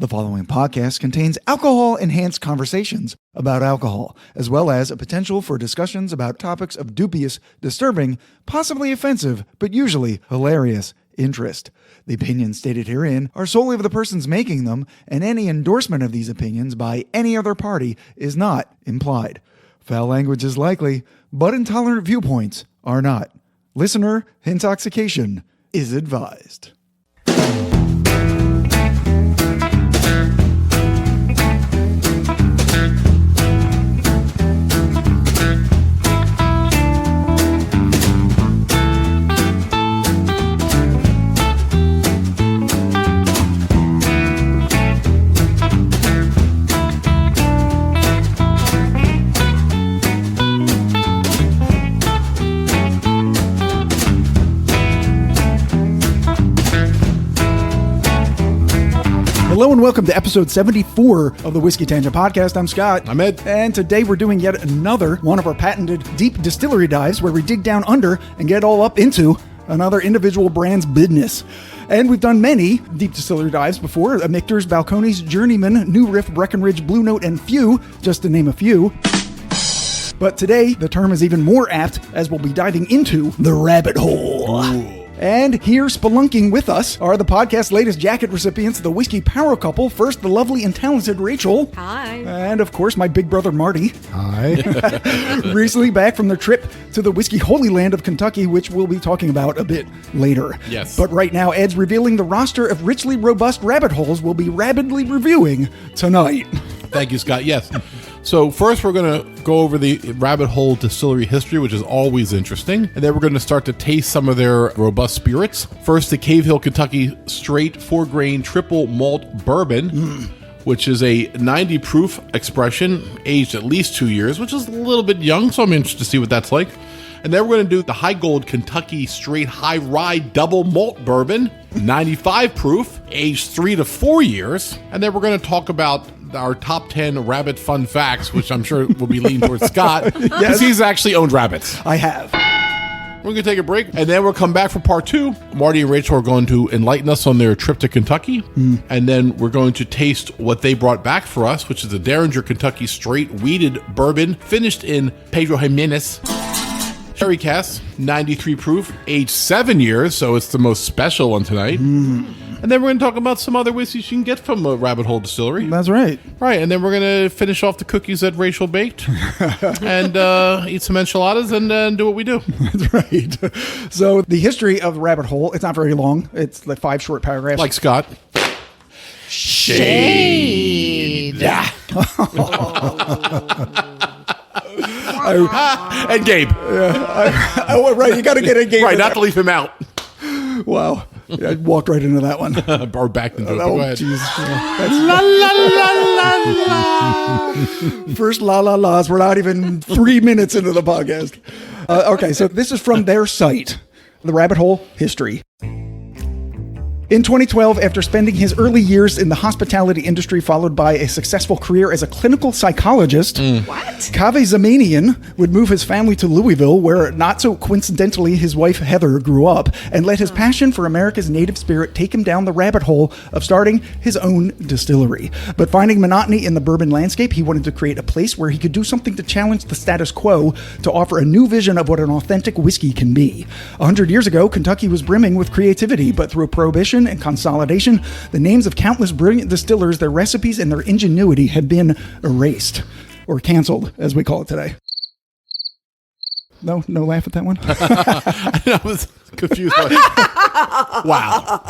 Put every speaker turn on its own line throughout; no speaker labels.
The following podcast contains alcohol-enhanced conversations about alcohol, as well as a potential for discussions about topics of dubious, disturbing, possibly offensive, but usually hilarious interest. The opinions stated herein are solely of the persons making them, and any endorsement of these opinions by any other party is not implied. Foul language is likely, but intolerant viewpoints are not. Listener intoxication is advised. Hello and welcome to episode 74 of the Whiskey Tangent Podcast. I'm Scott.
I'm Ed.
And today we're doing yet another one of our patented deep distillery dives where we dig down under and get all up into another individual brand's business. And we've done many deep distillery dives before. Michter's, Balcones, Journeyman, New Riff, Breckenridge, Blue Note, and Few, just to name a few. But today, the term is even more apt as we'll be diving into the rabbit hole.
Ooh.
And here spelunking with us are the podcast's latest jacket recipients, the Whiskey Power Couple. First, the lovely and talented Rachel.
Hi.
And, of course, my big brother, Marty.
Hi.
Recently back from their trip to the Whiskey Holy Land of Kentucky, which we'll be talking about a bit later.
Yes.
But right now, Ed's revealing the roster of richly robust rabbit holes we'll be rapidly reviewing tonight.
Thank you, Scott. Yes. So first we're going to go over the Rabbit Hole Distillery history, which is always interesting. And then we're going to start to taste some of their robust spirits. First, the Cave Hill, Kentucky Straight 4-Grain Triple-Malt Bourbon, which is a 90 proof expression, aged at least 2 years, which is a little bit young, so I'm interested to see what that's like. And then we're going to do the Heigold Kentucky Straight High-Rye Double-Malt Bourbon, 95 proof, aged 3 to 4 years. And then we're going to talk about our top 10 rabbit fun facts, which I'm sure will be leaning towards Scott, because he's actually owned rabbits.
I have.
We're going to take a break, and then we'll come back for part 2. Marty and Rachel are going to enlighten us on their trip to Kentucky, and then we're going to taste what they brought back for us, which is the Dareringer Kentucky Straight Wheated Bourbon, finished in Pedro Jimenez Sherry Cask, 93 proof, aged 7 years, so it's the most special one tonight. And then we're going to talk about some other whiskeys you can get from a Rabbit Hole Distillery.
That's right.
Right, and then we're going to finish off the cookies that Rachel baked and eat some enchiladas and do what we do.
That's right. So the history of the rabbit hole, it's not very long. It's like 5 short paragraphs.
Like Scott.
Shade.
Yeah. And Gabe.
Oh, right. You got to get a game.
Right, not to leave him out.
Wow. Yeah, I walked right into that one.
Or back into it.
Oh,
Go ahead.
geez.
La la la la la.
First la-la-las. We're not even 3 minutes into the podcast. Okay, so this is from their site, The Rabbit Hole History. In 2012, after spending his early years in the hospitality industry, followed by a successful career as a clinical psychologist, Kaveh Zamanian would move his family to Louisville, where, not so coincidentally, his wife Heather grew up, and let his passion for America's native spirit take him down the rabbit hole of starting his own distillery. But finding monotony in the bourbon landscape, he wanted to create a place where he could do something to challenge the status quo, to offer a new vision of what an authentic whiskey can be. 100 years ago, Kentucky was brimming with creativity, but through prohibition and consolidation, the names of countless brilliant distillers, their recipes, and their ingenuity had been erased, or canceled, as we call it today. No laugh at that one?
I was confused. Wow.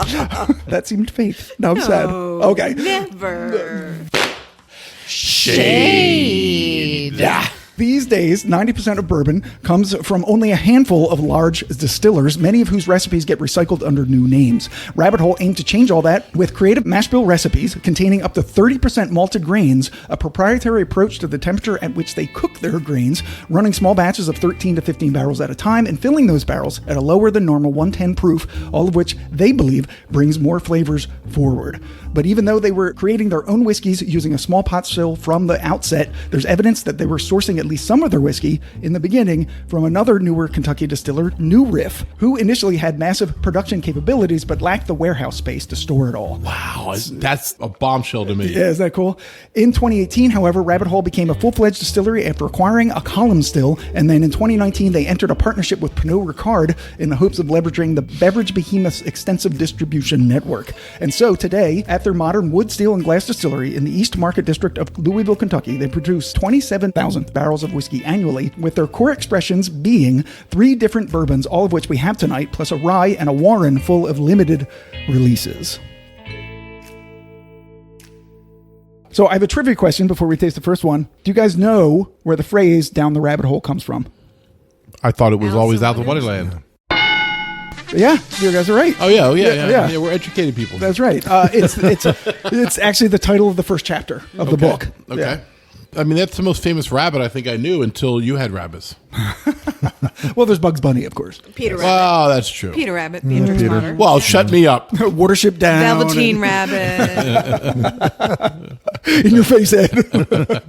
That seemed fake. No, I'm sad. Okay.
Never.
Shade. Yeah.
These days, 90% of bourbon comes from only a handful of large distillers, many of whose recipes get recycled under new names. Rabbit Hole aimed to change all that with creative mash bill recipes containing up to 30% malted grains, a proprietary approach to the temperature at which they cook their grains, running small batches of 13 to 15 barrels at a time, and filling those barrels at a lower than normal 110 proof, all of which they believe brings more flavors forward. But even though they were creating their own whiskeys using a small pot still from the outset, there's evidence that they were sourcing at least some of their whiskey in the beginning from another newer Kentucky distiller, New Riff, who initially had massive production capabilities but lacked the warehouse space to store it all.
Wow, that's a bombshell to me.
Yeah, is that cool? In 2018, however, Rabbit Hole became a full-fledged distillery after acquiring a Callum still, and then in 2019 they entered a partnership with Pernod Ricard in the hopes of leveraging the beverage behemoth's extensive distribution network. And so today, at their modern wood, steel, and glass distillery in the East Market District of Louisville, Kentucky, they produce 27,000 barrels of whiskey annually, with their core expressions being 3 different bourbons, all of which we have tonight, plus a rye and a Warren full of limited releases. So I have a trivia question before we taste the first one. Do you guys know where the phrase "down the rabbit hole" comes from?
I thought it was always out of Wonderland.
Yeah, you guys are right.
Oh yeah. We're educated people.
That's right. It's actually the title of the first chapter of the book.
Okay.
Yeah.
I mean, that's the most famous rabbit I think I knew until you had rabbits.
Well, there's Bugs Bunny, of course.
Peter Rabbit.
Oh, that's true.
Peter Rabbit. Beatrix Potter.
Well, shut me up.
Watership Down.
Velveteen Rabbit.
In your face, Ed.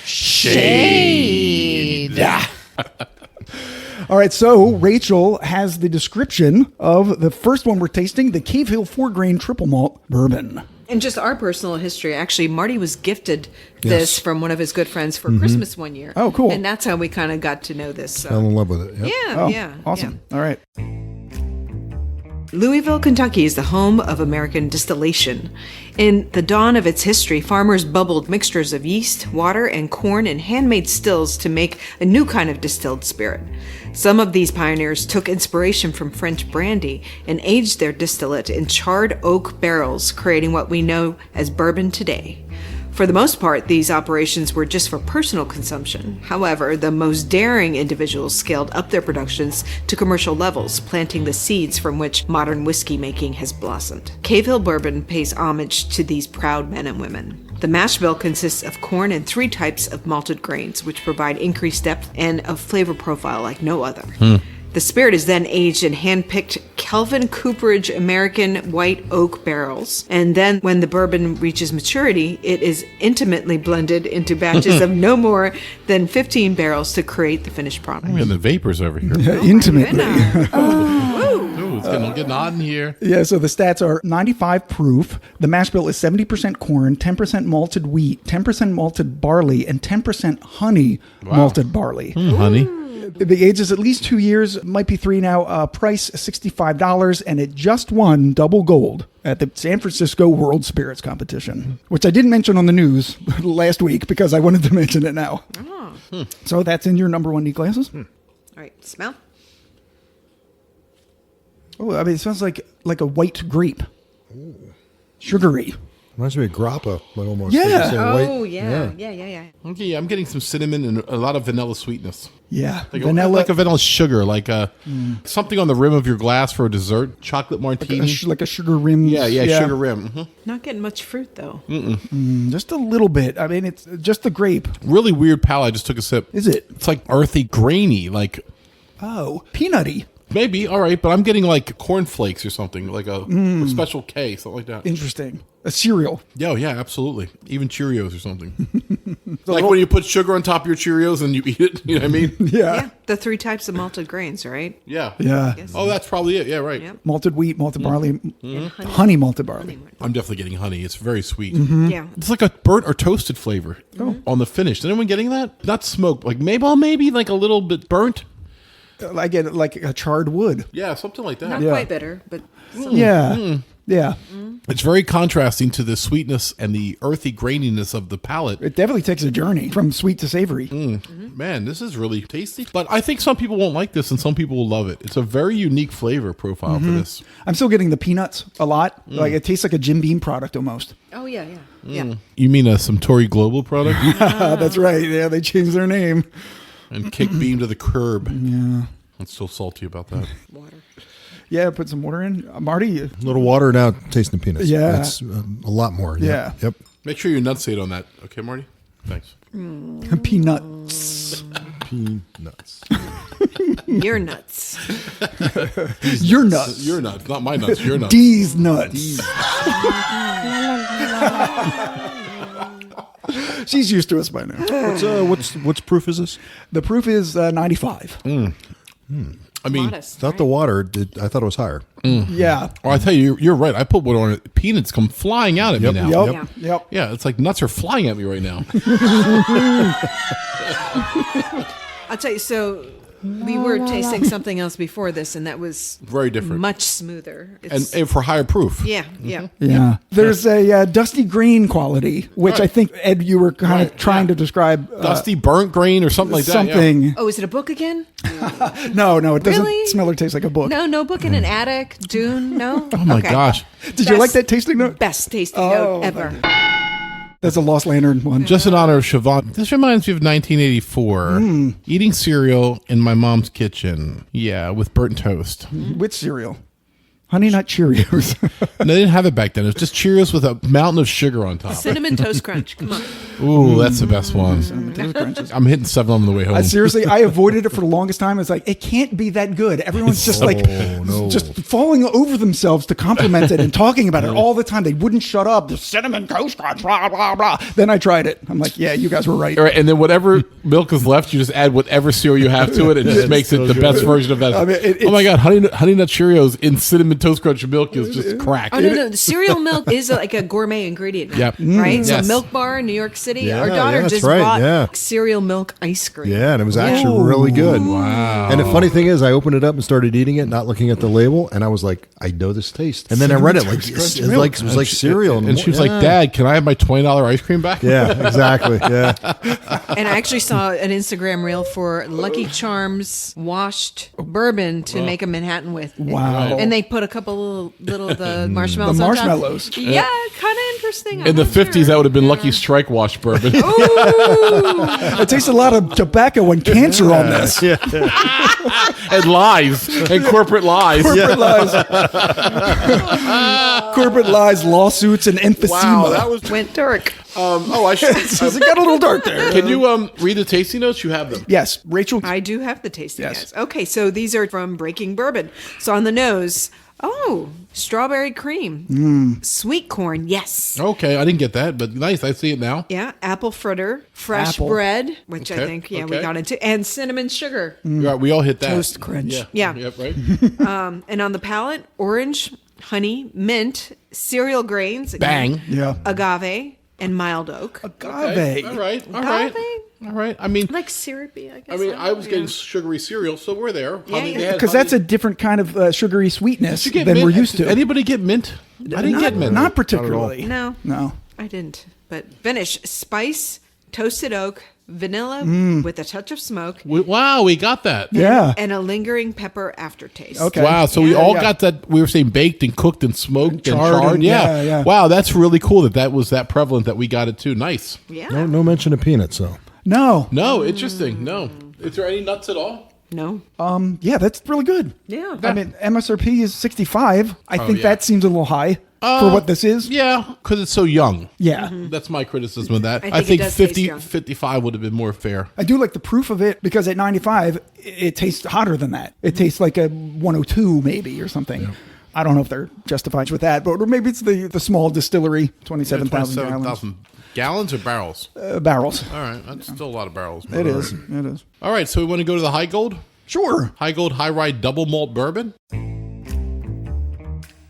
Shade.
All right, so Rachel has the description of the first one we're tasting, the Cave Hill 4-grain Triple-Malt Bourbon.
And just our personal history, actually, Marty was gifted this from one of his good friends for Christmas one year.
Oh, cool.
And that's how we kind of got to know this. So.
Fell in love with it. Yep.
Yeah,
Awesome. All right.
Louisville, Kentucky is the home of American distillation. In the dawn of its history, farmers bubbled mixtures of yeast, water, and corn in handmade stills to make a new kind of distilled spirit. Some of these pioneers took inspiration from French brandy and aged their distillate in charred oak barrels, creating what we know as bourbon today. For the most part, these operations were just for personal consumption. However, the most daring individuals scaled up their productions to commercial levels, planting the seeds from which modern whiskey making has blossomed. Cave Hill Bourbon pays homage to these proud men and women. The mash bill consists of corn and 3 types of malted grains, which provide increased depth and a flavor profile like no other. The spirit is then aged in hand-picked Kelvin Cooperage American white oak barrels. And then when the bourbon reaches maturity, it is intimately blended into batches of no more than 15 barrels to create the finished product.
I'm getting the vapors over here.
Intimately.
Ooh, it's getting hot in here.
Yeah, so the stats are 95 proof. The mash bill is 70% corn, 10% malted wheat, 10% malted barley, and 10% honey malted barley.
Honey.
The age is at least 2 years, might be 3 now. Price $65, and it just won double gold at the San Francisco World Spirits Competition, which I didn't mention on the news last week because I wanted to mention it now. So that's in your number 1 neat glasses.
All right, smell.
Oh, I mean, it smells like a white grape. Sugary.
Reminds me of grappa, like almost.
Yeah.
Like you say,
Oh,
white-
yeah.
Okay, I'm getting some cinnamon and a lot of vanilla sweetness.
Yeah.
Like
Vanilla.
like a vanilla sugar, like something on the rim of your glass for a dessert. Chocolate martini.
Like a sugar rim.
Yeah, sugar rim. Mm-hmm.
Not getting much fruit, though.
Just a little bit. I mean, it's just the grape.
Really weird palate. I just took a sip.
Is it?
It's like earthy, grainy, like
Oh, peanutty.
maybe, all right, but I'm getting like cornflakes or something, like a Special K, something like that.
Interesting. A cereal.
Yeah, absolutely. Even Cheerios or something. Like when you put sugar on top of your Cheerios and you eat it, you know what I mean?
Yeah.
The 3 types of malted grains, right?
Yeah.
Yeah.
Oh, that's probably it. Yeah, right.
Yep.
Malted wheat, malted barley, honey malted barley.
I'm definitely getting honey. It's very sweet.
Yeah.
It's like a burnt or toasted flavor on the finish. Is anyone getting that? Not smoked. Like maybe like a little bit burnt.
I get it like a charred wood.
Yeah, something like that.
Not quite bitter, but
Yeah. Yeah.
It's very contrasting to the sweetness and the earthy graininess of the palate.
It definitely takes a journey from sweet to savory.
Man, this is really tasty. But I think some people won't like this and some people will love it. It's a very unique flavor profile for this.
I'm still getting the peanuts a lot. Like it tastes like a Jim Beam product almost.
oh yeah.
You mean some Tory Global product?
That's right. Yeah, they changed their name.
And kick beam to the curb. Yeah. I'm still salty about that.
Water.
Yeah, put some water in. Marty.
A little water now, tasting peanuts.
Yeah.
That's a lot more.
Yeah.
Yep.
Make sure you enunciate on that. Okay, Marty? Thanks.
Peanuts.
Peanuts.
You're nuts.
You're nuts.
You're nuts. Not my nuts. You're nuts.
D's nuts. She's used to us by now.
What's proof is this?
The proof is 95.
I mean,
Modest,
Not
right?
the water. I thought it was higher.
Yeah.
oh, I tell you, you're right. I put one on it. Peanuts come flying out at me now.
Yep. Yep.
Yeah, it's like nuts are flying at me right now.
I'll tell you, so we were tasting something else before this, and that was
Very different.
much smoother.
And for higher proof.
yeah, yeah.
Yeah. There's a dusty green quality, which I think, Ed, you were kind of trying to describe.
Dusty burnt grain or something like that.
something.
Oh, is it a book again?
No, it doesn't
Really?
smell or taste like a book.
No book in an attic. Dune. No.
Oh my gosh.
Did you like that tasting note?
Best tasting
Oh,
note ever.
That's a Lost Lantern one.
Just in honor of Siobhan, this reminds me of 1984. Eating cereal in my mom's kitchen. Yeah, with burnt toast.
Which cereal? Honey Nut Cheerios.
No, they didn't have it back then. It was just Cheerios with a mountain of sugar on top.
Cinnamon Toast Crunch. Come on.
Ooh, that's the best one.
Toast Crunches.
I'm hitting 7 on the way home.
Seriously, I avoided it for the longest time. It's like, it can't be that good. Everyone's just just falling over themselves to compliment it and talking about it all the time. They wouldn't shut up. The cinnamon toast crunch, blah, blah, blah. Then I tried it. I'm like, yeah, you guys were right.
All right, and then whatever milk is left, you just add whatever cereal you have to it. It just makes it the best version of that.
I mean,
oh my God, Honey Nut Cheerios in Cinnamon Toast Crunch milk is just crack.
Oh no! The cereal milk is like a gourmet ingredient. Now,
Yep.
Right. So
Yes.
Milk Bar in New York City.
Yeah,
Our daughter
that's
just
right,
bought
yeah.
cereal milk ice cream.
Yeah, and it was actually really good.
Wow.
And the funny thing is, I opened it up and started eating it, not looking at the label, and I was like, I know this taste. And then I read it like it was like cereal.
And she was like, Dad, can I have my $20 ice cream back?
Yeah, exactly. Yeah.
And I actually saw an Instagram reel for Lucky Charms washed bourbon to make a Manhattan with.
Wow.
And they put a couple little the marshmallows.
The
on top.
marshmallows.
Yeah, kind of interesting. I'm
In the
not
50s,
sure.
that would have been Lucky Strike Wash bourbon.
I taste a lot of tobacco and cancer on this.
And lies. And corporate lies.
Corporate lies. Corporate lies, lawsuits, and emphysema.
Wow, that was...
Went dark.
I should...
It got a little dark there.
Can you read the tasting notes? You have them.
Yes, Rachel.
I do have the tasting
Yes.
notes. Okay, so these are from Breaking Bourbon. So on the nose, strawberry cream, sweet corn, yes.
Okay, I didn't get that, but nice. I see it now.
Yeah, apple fritter, fresh
Apple.
bread, which I
Okay,
think, we
okay.
got into, and cinnamon sugar.
Right, we all hit that.
Toast crunch.
Yeah.
Yep, right?
And on the palate, orange, honey, mint, cereal grains,
Bang.
Yeah.
agave, and mild oak.
Agave.
All right. All right.
Agave?
All right. I mean,
Like syrupy, I guess.
I was getting sugary cereal, so we're there. Honey,
yeah.
they had
Because
honey.
that's a different kind of sugary sweetness
Did you get
than
mint?
we're used
Did
to.
anybody get mint? I didn't get mint.
Not particularly.
No,
No.
I didn't. But finish, spice, toasted oak, vanilla with a touch of smoke,
Wow, we got that.
Yeah.
and a lingering pepper aftertaste.
Okay.
Wow, so we
Yeah,
all
yeah.
got that. We were saying baked and cooked and smoked and
charred
charred.
and-
Yeah.
yeah.
Wow, that's really cool that was that prevalent that we got it too. Nice.
Yeah.
No mention of peanuts, though.
No.
No, interesting. No. Is there any nuts at all?
No.
Yeah, that's really good.
Yeah.
I mean, MSRP is 65. I think
yeah.
that seems a little high for what this is.
Yeah, because it's so young.
Yeah.
That's my criticism of that.
I think it does taste young.
55 would have been more fair.
I do like the proof of it because at 95, it tastes hotter than that. It tastes like a 102 maybe or something. I don't know if they're justified with that, but or maybe it's the small distillery, 27,000 gallons.
27,000 gallons or barrels?
Barrels.
All right, that's still a lot of barrels.
It is. It is.
All right, so we want to go to the Heigold?
Sure.
Heigold High-Rye Double-Malt Bourbon?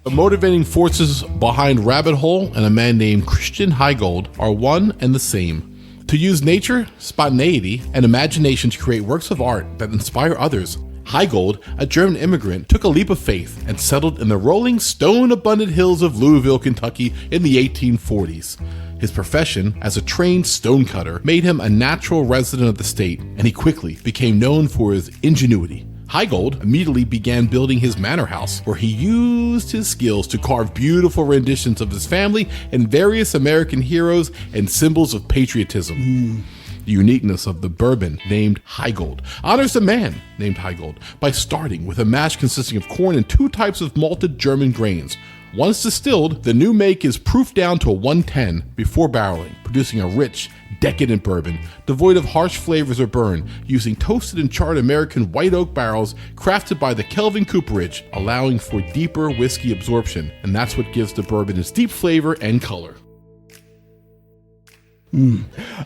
The motivating forces behind Rabbit Hole and a man named Christian Heigold are one and the same. To use nature, spontaneity, and imagination to create works of art that inspire others, Heigold, a German immigrant, took a leap of faith and settled in the rolling, stone-abundant hills of Louisville, Kentucky in the 1840s. His profession as a trained stonecutter made him a natural resident of the state, and he quickly became known for his ingenuity. Heigold immediately began building his manor house, where he used his skills to carve beautiful renditions of his family and various American heroes and symbols of patriotism. The uniqueness of the bourbon named Heigold honors the man named Heigold by starting with a mash consisting of corn and 2 types of malted German grains. Once distilled, the new make is proofed down to a 110 before barreling, producing a rich, decadent bourbon, devoid of harsh flavors or burn, using toasted and charred American white oak barrels crafted by the Kelvin cooperage, allowing for deeper whiskey absorption, and that's what gives the bourbon its deep flavor and color.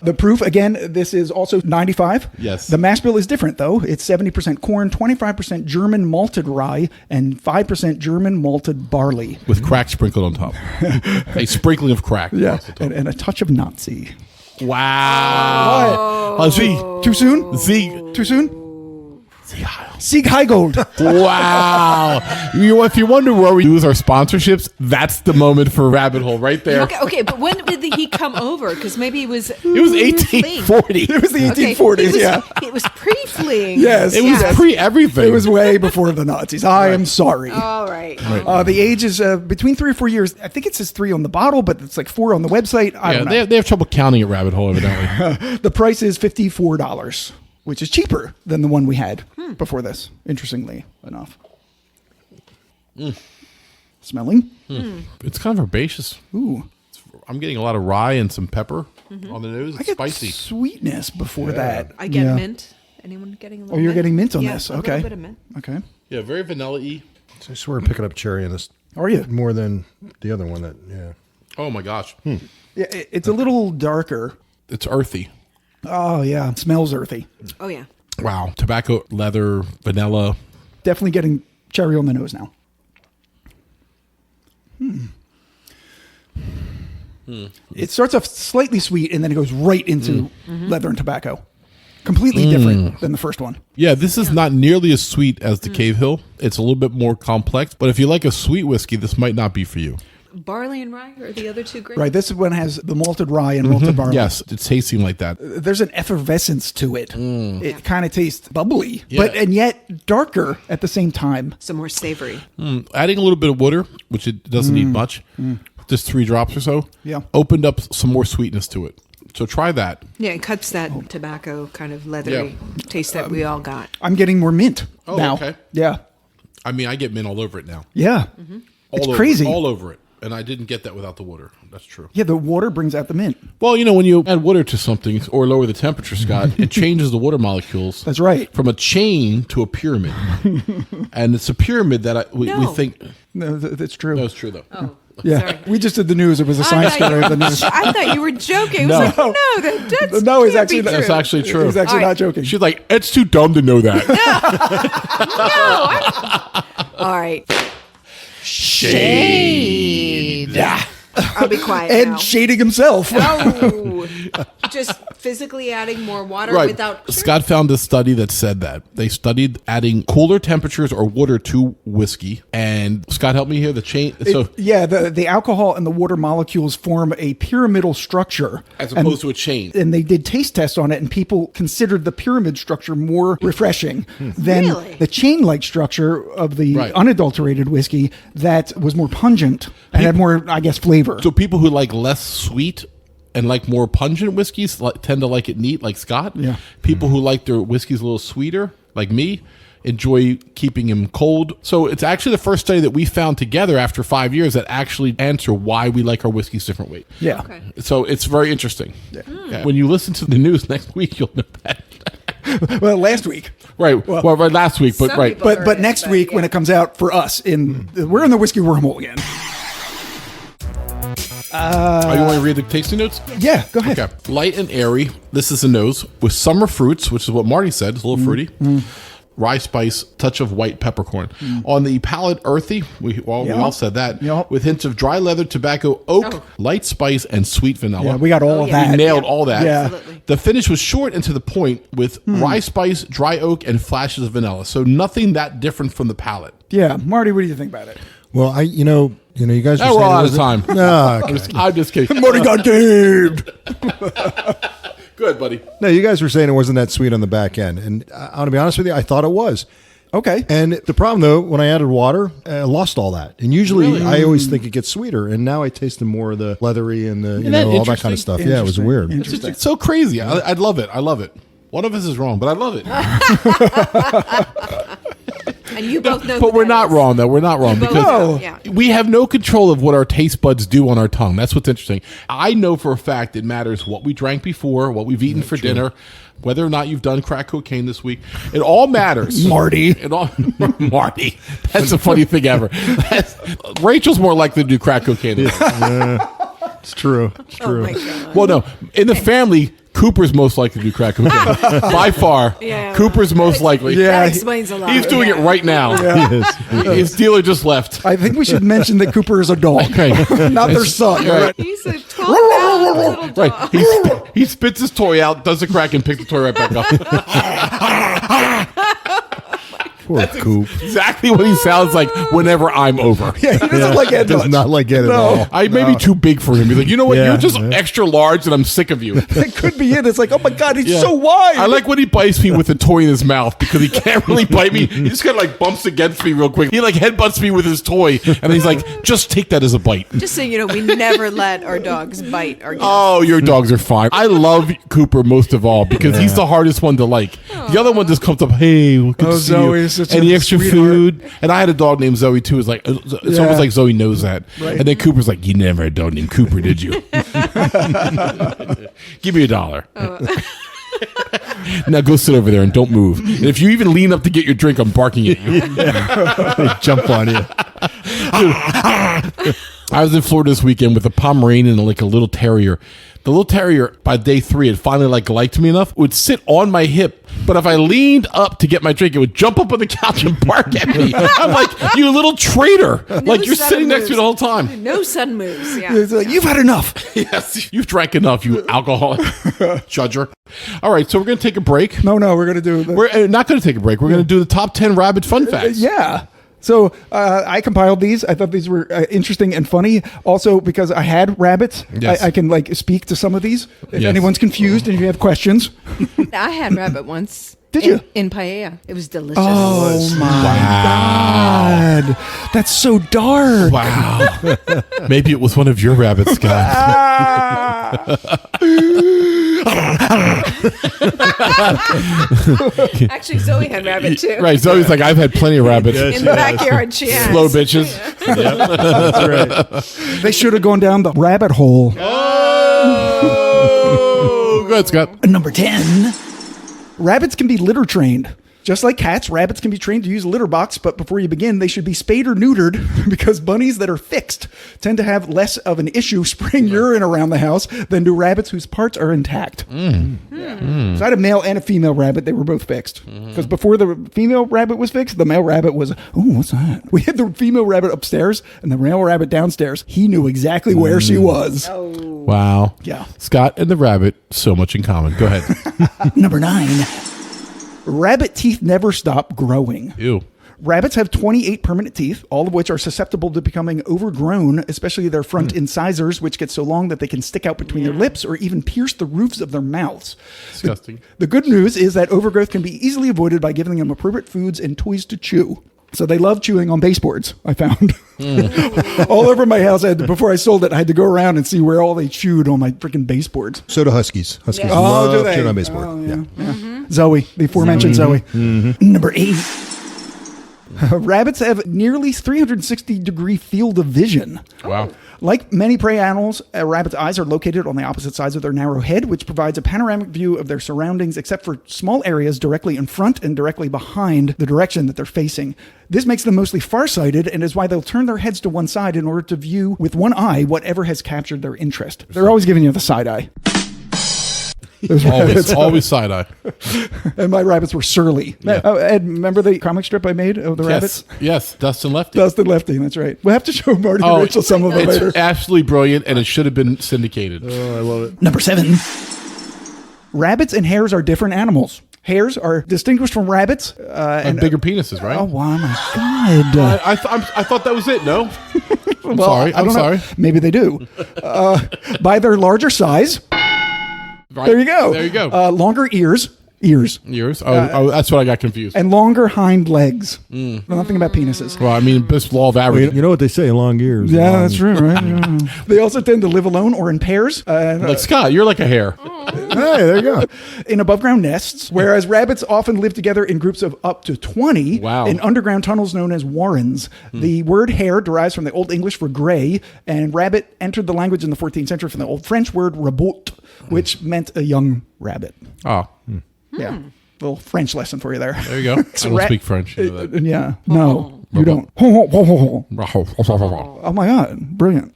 The proof, again, this is also 95.
Yes.
The mash bill is different, though. It's 70% corn, 25% German malted rye, and 5% German malted barley.
With crack sprinkled on top. A sprinkling of crack.
Yeah,
across the top.
and a touch of Nazi.
Wow.
What? Too soon?
Sieg.
Too soon? Sieg Heigold.
Wow. You know, if you wonder where we lose our sponsorships, that's the moment for Rabbit Hole right there.
Okay, but when did he come over? Because maybe he was.
It was 1840.
It was the 1840s, yeah.
It was pre-fleeing.
Yes.
It was pre-everything.
It was way before the Nazis. I am sorry.
All right.
The age is between 3 or 4 years. I think it says 3 on the bottle, but it's like 4 on the website. I don't know.
They have trouble counting at Rabbit Hole, evidently.
The price is $54, which is cheaper than the one we had before this, interestingly enough. Smelling?
It's kind of herbaceous.
Ooh.
I'm getting a lot of rye and some pepper on the nose.
I
It's
get
spicy.
sweetness before that.
I get
Yeah.
mint. Anyone getting a little
Oh, you're
mint?
getting mint on
Yeah,
this.
a
Okay.
little bit of mint.
Okay.
Yeah, very vanilla-y.
I swear I'm picking up cherry in this
Are you?
more than the other one.
Oh, my gosh.
Yeah, it's a little darker.
It's earthy.
Oh, yeah. It smells earthy.
Oh, yeah.
Wow. Tobacco, leather, vanilla.
Definitely getting cherry on the nose now. It starts off slightly sweet and then it goes right into leather and tobacco. Completely different than the first one.
Yeah, this is not nearly as sweet as the Cave Hill. It's a little bit more complex. But if you like a sweet whiskey, this might not be for you.
Barley and rye are the other two grapes?
Right. This one has the malted rye and malted barley.
Yes, it's tasting like that.
There's an effervescence to it. It kind of tastes bubbly,
Yeah.
and yet darker at the same time.
So more savory.
Adding a little bit of water, which it doesn't need much, just 3 drops or so,
Yeah.
opened up some more sweetness to it. So try that.
Yeah, it cuts that tobacco kind of leathery taste that we all got.
I'm getting more mint now.
okay.
Yeah.
I mean, I get mint all over it now.
Yeah. It's crazy.
All over it. And I didn't get that without the water. That's true.
Yeah, the water brings out the mint.
Well, you know, when you add water to something or lower the temperature, Scott, it changes the water molecules.
That's right.
From a chain to a pyramid. And it's a pyramid that we think...
No, that's true.
No, it's true, though.
Oh,
Yeah,
sorry.
we just did the news. It was a science story of the news.
I thought you were joking. I was
No.
like, no, that's
No, it's
can't
actually
be true.
That's actually true.
He's actually
All right.
not joking.
She's like, it's too dumb to know that.
All right.
Shade. Yeah.
I'll be quiet
And
now.
shading himself.
Oh, just physically adding more water
Right.
without...
Scott found a study that said that. They studied adding cooler temperatures or water to whiskey. And Scott, help me here. The chain.
Yeah, the alcohol and the water molecules form a pyramidal structure.
As opposed to a chain.
And they did taste tests on it, and people considered the pyramid structure more refreshing than
Really?
the chain-like structure of the
Right.
unadulterated whiskey that was more pungent and had more, I guess, flavor.
So people who like less sweet and like more pungent whiskeys tend to like it neat, like Scott.
Yeah.
People who like their whiskeys a little sweeter, like me, enjoy keeping them cold. So it's actually the first study that we found together after 5 years that actually answer why we like our whiskeys different weight.
Yeah.
Okay.
So it's very interesting. Yeah. When you listen to the news next week, you'll know that.
Well, last week.
Right. Well, right last week, but
Some
right.
people-
But next week, when it comes out for us, we're in the whiskey wormhole again.
Are you want to read the tasting notes?
Yeah, go ahead.
Okay. Light and airy. This is the nose with summer fruits, which is what Marty said. It's a little fruity. Rye spice, touch of white peppercorn. On the palate, earthy. We all said that.
Yep.
With hints of dry leather, tobacco, oak, light spice, and sweet vanilla.
Yeah, we got all of
yeah.
that.
We nailed all that.
Yeah.
Absolutely.
The finish was short and to the point with rye spice, dry oak, and flashes of vanilla. So nothing that different from the palate.
Yeah. Marty, what do you think about it?
Well, you guys.
We're all out of time.
No,
I'm just kidding.
Marty got gamed.
Good, buddy.
no, you guys were saying it wasn't that sweet on the back end, and I want to be honest with you, I thought it was.
Okay.
And the problem, though, when I added water, I lost all that. And usually, I always think it gets sweeter, and now I tasted more of the leathery and the
that
all that kind
interesting?
of stuff. Yeah, it was weird.
It's just it's so crazy. I love it. I love it. One of us is wrong, but I love it.
And you both know
But
who
we're
that
not
is.
wrong, though. We're not wrong
You both
because
know, yeah.
we have no control of what our taste buds do on our tongue. That's what's interesting. I know for a fact it matters what we drank before, what we've eaten for dinner, whether or not you've done crack cocaine this week. It all matters.
Marty.
It all, Marty. That's the funny thing ever. Rachel's more likely to do crack cocaine than I am.
It's true. It's
Oh
true.
my God.
Well, no. In the family, Cooper's most likely to do crack cocaine. By far.
Yeah.
Cooper's most likely.
Yeah.
That explains a lot.
He's doing it right now.
He is.
His dealer just left.
I think we should mention that Cooper is a dog,
Right.
not their son.
Right.
He's a 12-pound little dog.
Right. He spits his toy out, does the crack, and picks the toy right back up.
Poor Coop.
Exactly what he sounds like whenever I'm over.
Yeah, he doesn't like Ed
Does
much.
not like it at
No.
all.
I may be too big for him. He's like, you know what?
Yeah.
You're just extra large, and I'm sick of you.
That could be it. It's like, oh my God, he's
Yeah.
so wide.
I like when he bites me with the toy in his mouth because he can't really bite me. He just kind of like bumps against me real quick. He like headbutts me with his toy, and he's like, just take that as a bite.
Just so you know, we never let our dogs bite our guests.
Oh, your dogs are fine. I love Cooper most of all because he's the hardest one to like. The other one just comes up, hey, good to see
Zoe
you.
is such
Any
a
extra
sweetheart.
food? And I had a dog named Zoe too. It's like it's
Yeah.
almost like Zoe knows that.
Right.
And then Cooper's like, you never had a dog named Cooper, did you? Give me $1. Now go sit over there and don't move. And if you even lean up to get your drink, I'm barking at you.
They jump on you.
I was in Florida this weekend with a Pomeranian and like a little terrier. The little terrier, by day 3, had finally liked me enough, would sit on my hip, but if I leaned up to get my drink, it would jump up on the couch and bark at me. I'm like, you little traitor. Like you're
sudden
sitting next to me
moves.
the whole time.
No sudden moves. Yeah.
It's like, you've had enough.
Yes, you've drank enough, you alcoholic judger. All right, so we're going to take a break.
No, we're going to do the,
We're not going to take a break. We're going to do the top 10 rabbit fun facts.
yeah. So I compiled these. I thought these were interesting and funny. Also, because I had rabbits,
Yes.
I can like speak to some of these. If
Yes.
anyone's confused and if you have questions.
I had rabbit once.
Did you?
In paella. It was delicious.
Oh my
Wow.
God. That's so dark.
Wow. Maybe it was one of your rabbits, Scott.
Actually, Zoe had rabbit too.
Right, Zoe's like, I've had plenty of rabbits.
In the backyard, she has.
Slow bitches.
That's right.
They should have gone down the rabbit hole.
Oh, good, Scott.
Number 10. Rabbits can be litter trained. Just like cats, rabbits can be trained to use a litter box, but before you begin, they should be spayed or neutered because bunnies that are fixed tend to have less of an issue spraying urine around the house than do rabbits whose parts are intact. So I had a male and a female rabbit. They were both fixed. Because before the female rabbit was fixed, the male rabbit was, oh, what's that? We had the female rabbit upstairs and the male rabbit downstairs. He knew exactly where she was.
Wow.
Yeah.
Scott and the rabbit, so much in common. Go ahead.
Number 9. Rabbit teeth never stop growing.
Ew.
Rabbits have 28 permanent teeth, all of which are susceptible to becoming overgrown, especially their front incisors, which get so long that they can stick out between their lips or even pierce the roofs of their mouths.
Disgusting.
The good news is that overgrowth can be easily avoided by giving them appropriate foods and toys to chew. So they love chewing on baseboards, I found. All over my house, before I sold it, I had to go around and see where all they chewed on my freaking baseboards.
So do Huskies. Huskies
Yeah.
love
do they?
chewing on baseboard.
Oh,
yeah.
Zoe, the aforementioned Zoe. Number 8. Rabbits have nearly 360-degree field of vision.
Wow.
Like many prey animals, a rabbit's eyes are located on the opposite sides of their narrow head, which provides a panoramic view of their surroundings, except for small areas directly in front and directly behind the direction that they're facing. This makes them mostly farsighted and is why they'll turn their heads to one side in order to view with one eye whatever has captured their interest. They're always giving you the side eye.
Always side eye.
And my rabbits were surly.
Yeah.
Oh, Ed, remember the comic strip I made of the rabbits?
Yes, Dustin Lefty.
Dustin Lefty, that's right. We'll have to show Marty and Rachel some of them
it's
later.
absolutely brilliant, and it should have been syndicated.
Oh, I love it.
Number 7. Rabbits and hares are different animals. Hares are distinguished from rabbits.
And bigger penises, right?
Oh, wow, my God.
I thought that was it. No, I'm
Well,
sorry.
I
I'm
don't know.
sorry.
Maybe they do. By their larger size.
Right.
There you go.
There you go.
Longer ears.
Years. Oh, that's what I got confused.
And longer hind legs. Nothing about penises.
Well, I mean, this law of average.
You know what they say, long ears.
Yeah,
long-
that's true, right? Yeah. They also tend to live alone or in pairs.
Like Scott, you're like a hare.
Hey, there you go.
In above ground nests, whereas rabbits often live together in groups of up to 20
Wow.
in underground tunnels known as warrens. The word hare derives from the Old English for gray, and rabbit entered the language in the 14th century from the Old French word rabot, which meant a young rabbit.
Oh,
Yeah. Little French lesson for you there.
there you go. I don't speak French. You know that.
Yeah. No, you don't. Oh my God. Brilliant.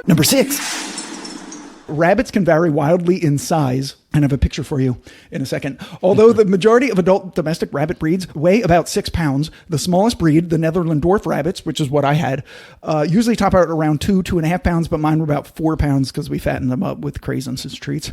Number 6. Rabbits can vary wildly in size. And I have a picture for you in a second. Although the majority of adult domestic rabbit breeds weigh about 6 pounds, the smallest breed, the Netherland dwarf rabbits, which is what I had, usually top out around 2.5 pounds, but mine were about 4 pounds because we fattened them up with craisins as treats.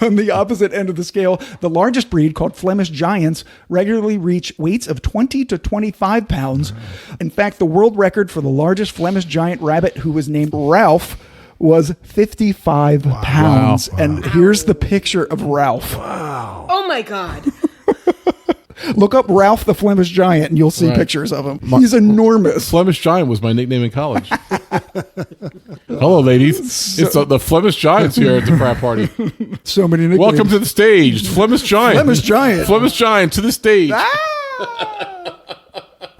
On the opposite end of the scale, the largest breed, called Flemish Giants, regularly reach weights of 20 to 25 pounds. In fact, the world record for the largest Flemish Giant rabbit, who was named Ralph, was 55 pounds.
Wow.
And here's the picture of Ralph.
Oh my God.
Look up Ralph the Flemish Giant and you'll see pictures of him. He's enormous.
Flemish Giant was my nickname in college. Hello, ladies. It's the Flemish Giants here at the frat party.
So many nicknames.
Welcome to the stage, Flemish Giant.
Flemish Giant.
Flemish Giant to the stage.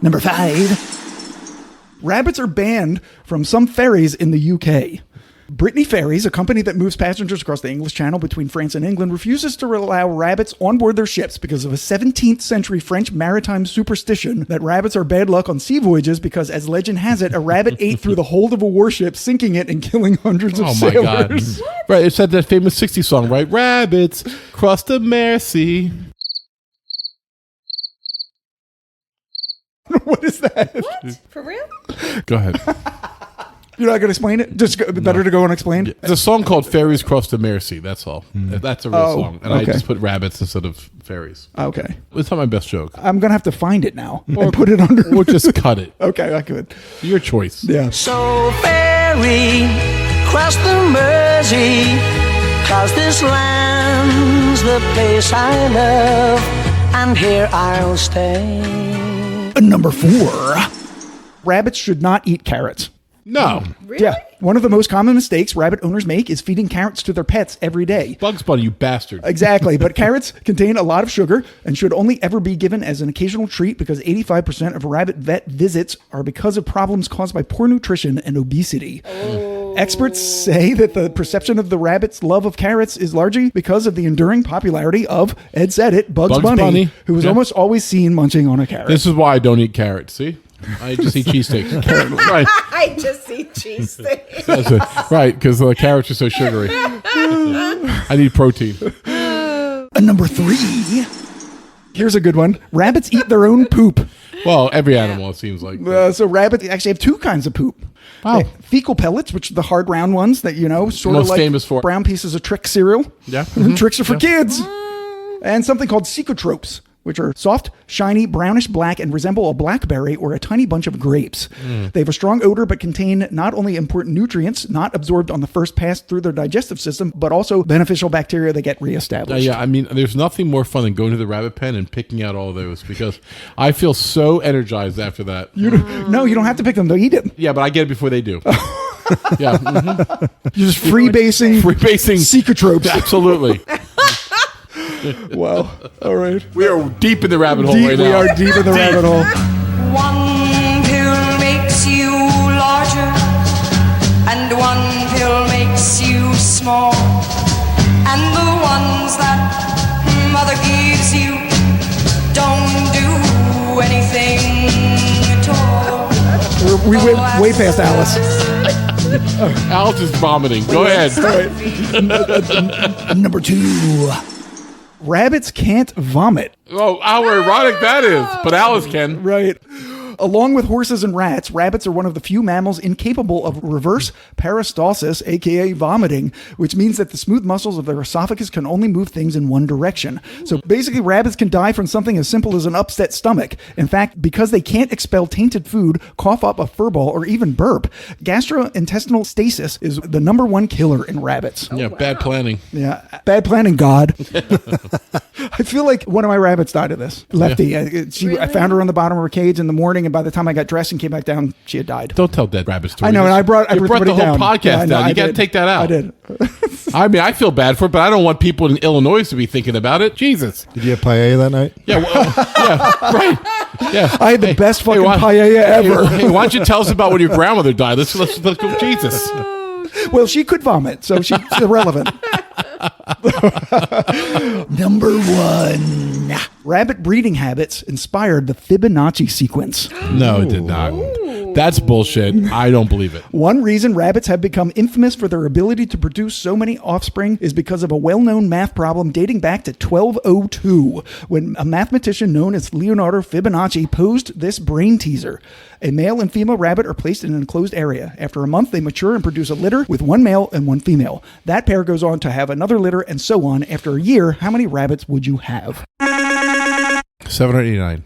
Number 5. Rabbits are banned from some ferries in the UK. Brittany Ferries, a company that moves passengers across the English Channel between France and England, refuses to allow rabbits on board their ships because of a 17th century French maritime superstition that rabbits are bad luck on sea voyages because, as legend has it, a rabbit ate through the hold of a warship, sinking it and killing hundreds of
Oh my God.
sailors.
Right, it said that famous 60s song, right? Rabbits cross the Mersey.
What is that?
What? For real?
Go ahead.
You're not going to explain it? Just better to go unexplained?
There's a song called Ferries Cross the Mersey. That's all. That's a real song. And I
okay.
just put rabbits instead of ferries.
Okay.
It's not my best joke.
I'm going to have to find it now and put it under.
Or just cut it.
Okay, I could.
Your choice.
Yeah.
So ferry cross the Mersey, 'cause this land's the place I love, and here I'll stay.
Number 4. Rabbits should not eat carrots.
No.
Really?
Yeah. One of the most common mistakes rabbit owners make is feeding carrots to their pets every day.
Bugs Bunny, you bastard.
Exactly. But carrots contain a lot of sugar and should only ever be given as an occasional treat because 85% of rabbit vet visits are because of problems caused by poor nutrition and obesity. Experts say that the perception of the rabbit's love of carrots is largely because of the enduring popularity of, Ed said it, Bugs Bunny, who was almost always seen munching on a carrot.
This is why I don't eat carrots, see? I just eat cheesesteaks. Right.
I just eat cheese sticks.
That's it. Right, because the carrots are so sugary. I need protein.
Number 3. Here's a good one. Rabbits eat their own poop.
Well, every animal, it seems like.
So rabbits actually have 2 kinds of poop.
Wow.
Fecal pellets, which are the hard round ones that, sort of
Most
like
famous for.
brown pieces of Trix cereal.
Yeah.
Tricks are for kids. And something called secotropes, which are soft, shiny, brownish black and resemble a blackberry or a tiny bunch of grapes. They have a strong odor but contain not only important nutrients not absorbed on the first pass through their digestive system, but also beneficial bacteria that get reestablished.
Yeah, I mean, there's nothing more fun than going to the rabbit pen and picking out all those because I feel so energized after that.
No, you don't have to pick them. They'll eat them.
Yeah, but I get it before they do. Yeah.
You're just freebasing secotropes.
Absolutely.
Wow. All right.
We are deep in the rabbit hole
Deep,
right
we
now.
are deep in the rabbit hole.
One pill makes you larger, and one pill makes you small, and the ones that mother gives you don't do anything at all.
We went way past Alice.
Alice is vomiting. Go ahead.
All right. Number 2. Rabbits can't vomit.
Oh, how ironic that is. But Alice can.
Right. Along with horses and rats, rabbits are one of the few mammals incapable of reverse peristalsis, aka vomiting, which means that the smooth muscles of their esophagus can only move things in one direction. So basically, rabbits can die from something as simple as an upset stomach. In fact, because they can't expel tainted food, cough up a furball, or even burp, gastrointestinal stasis is the number 1 killer in rabbits.
Yeah, bad planning.
Yeah, bad planning, God. I feel like one of my rabbits died of this. Lefty.
Yeah.
I found her on the bottom of her cage in the morning, and by the time I got dressed and came back down, she had died.
Don't tell dead rabbit stories.
I know, and I brought
the
everybody
whole
down.
podcast
Yeah, I know,
down.
I
You got to
did.
take that out.
I did.
I mean, I feel bad for it, but I don't want people in Illinois to be thinking about it. Jesus.
Did you have paella that night?
Yeah, yeah, right. Yeah.
I had the best fucking
why-
paella ever.
Hey, why don't you tell us about when your grandmother died? Let's go. Jesus.
Well, she could vomit, so she's irrelevant. Number 1. Rabbit breeding habits inspired the Fibonacci sequence.
No, it did not. That's bullshit. I don't believe it.
One reason rabbits have become infamous for their ability to produce so many offspring is because of a well-known math problem dating back to 1202, when a mathematician known as Leonardo Fibonacci posed this brain teaser. A male and female rabbit are placed in an enclosed area. After a month, they mature and produce a litter with one male and one female. That pair goes on to have another litter and so on. After a year, how many rabbits would you have?
789.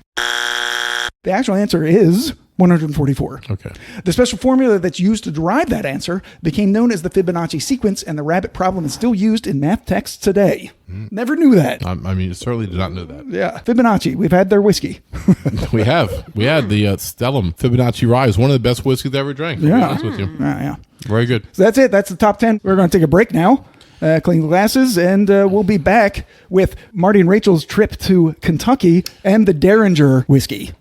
The actual answer is 144.
Okay.
The special formula that's used to derive that answer became known as the Fibonacci sequence, and the rabbit problem is still used in math texts today. Never knew that.
I mean, certainly did not know that.
Yeah. Fibonacci, we've had their whiskey.
We have. We had the Stellum Fibonacci Rye. Is one of the best whiskeys I ever drank. To be
Yeah.
honest with you.
Yeah.
Very good.
So that's it. That's the top 10. We're going to take a break now, clean the glasses, and we'll be back with Marty and Rachel's trip to Kentucky and the Dareringer whiskey.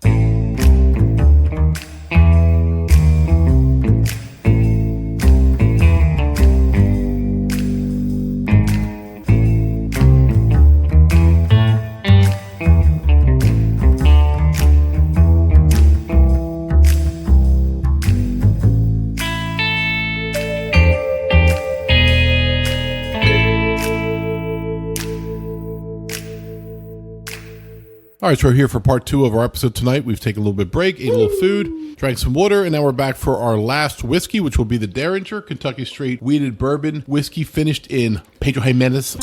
All right, so we're here for part 2 of our episode tonight. We've taken a little bit break, ate a little food, drank some water, and now we're back for our last whiskey, which will be the Dareringer Kentucky Straight Wheated Bourbon whiskey finished in Pedro Jimenez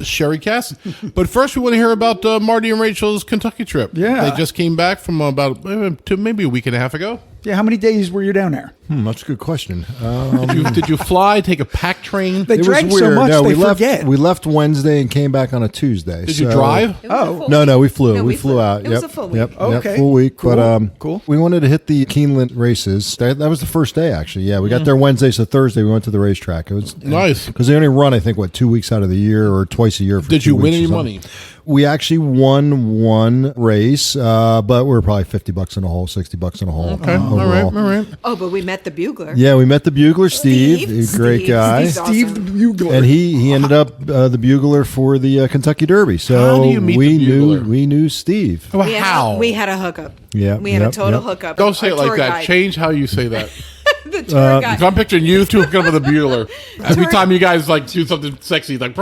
sherry cask. But first, we want to hear about Marty and Rachel's Kentucky trip.
Yeah.
They just came back from about maybe a week and a half ago.
Yeah, how many days were you down there?
That's a good question.
Did you fly, take a pack train?
They drank so much
No,
they
we
forget.
We left Wednesday and came back on a Tuesday.
Did you drive?
Oh.
No, we flew.
No,
we flew out.
It was a full week.
Yep,
Okay.
full week.
Cool.
But
Cool.
we wanted to hit the Keeneland races. That was the first day, actually. Yeah, we got there Wednesday, so Thursday we went to the racetrack. It was
Nice.
because they only run, I think, 2 weeks out of the year or twice a year. For
Did
2
you win
weeks or
any
something.
money?
We actually won one race, but we were probably $50 in a hole, $60 in a hole.
Okay. All right.
Oh, but we met the bugler.
Yeah, we met the bugler, Steve. He's a great guy.
Steve's
Steve the
awesome.
Bugler.
And he ended up the bugler for the Kentucky Derby. So
How do you meet
we
the bugler?
we knew Steve.
How?
We had a hookup.
Yeah,
We had a
yep,
total
yep.
hookup.
Don't say
Our
it like
tour
that.
guide-
Change how you say that.
The tour guide.
If I'm picturing you two hooking up with a bugler. Every time you guys like do something sexy, like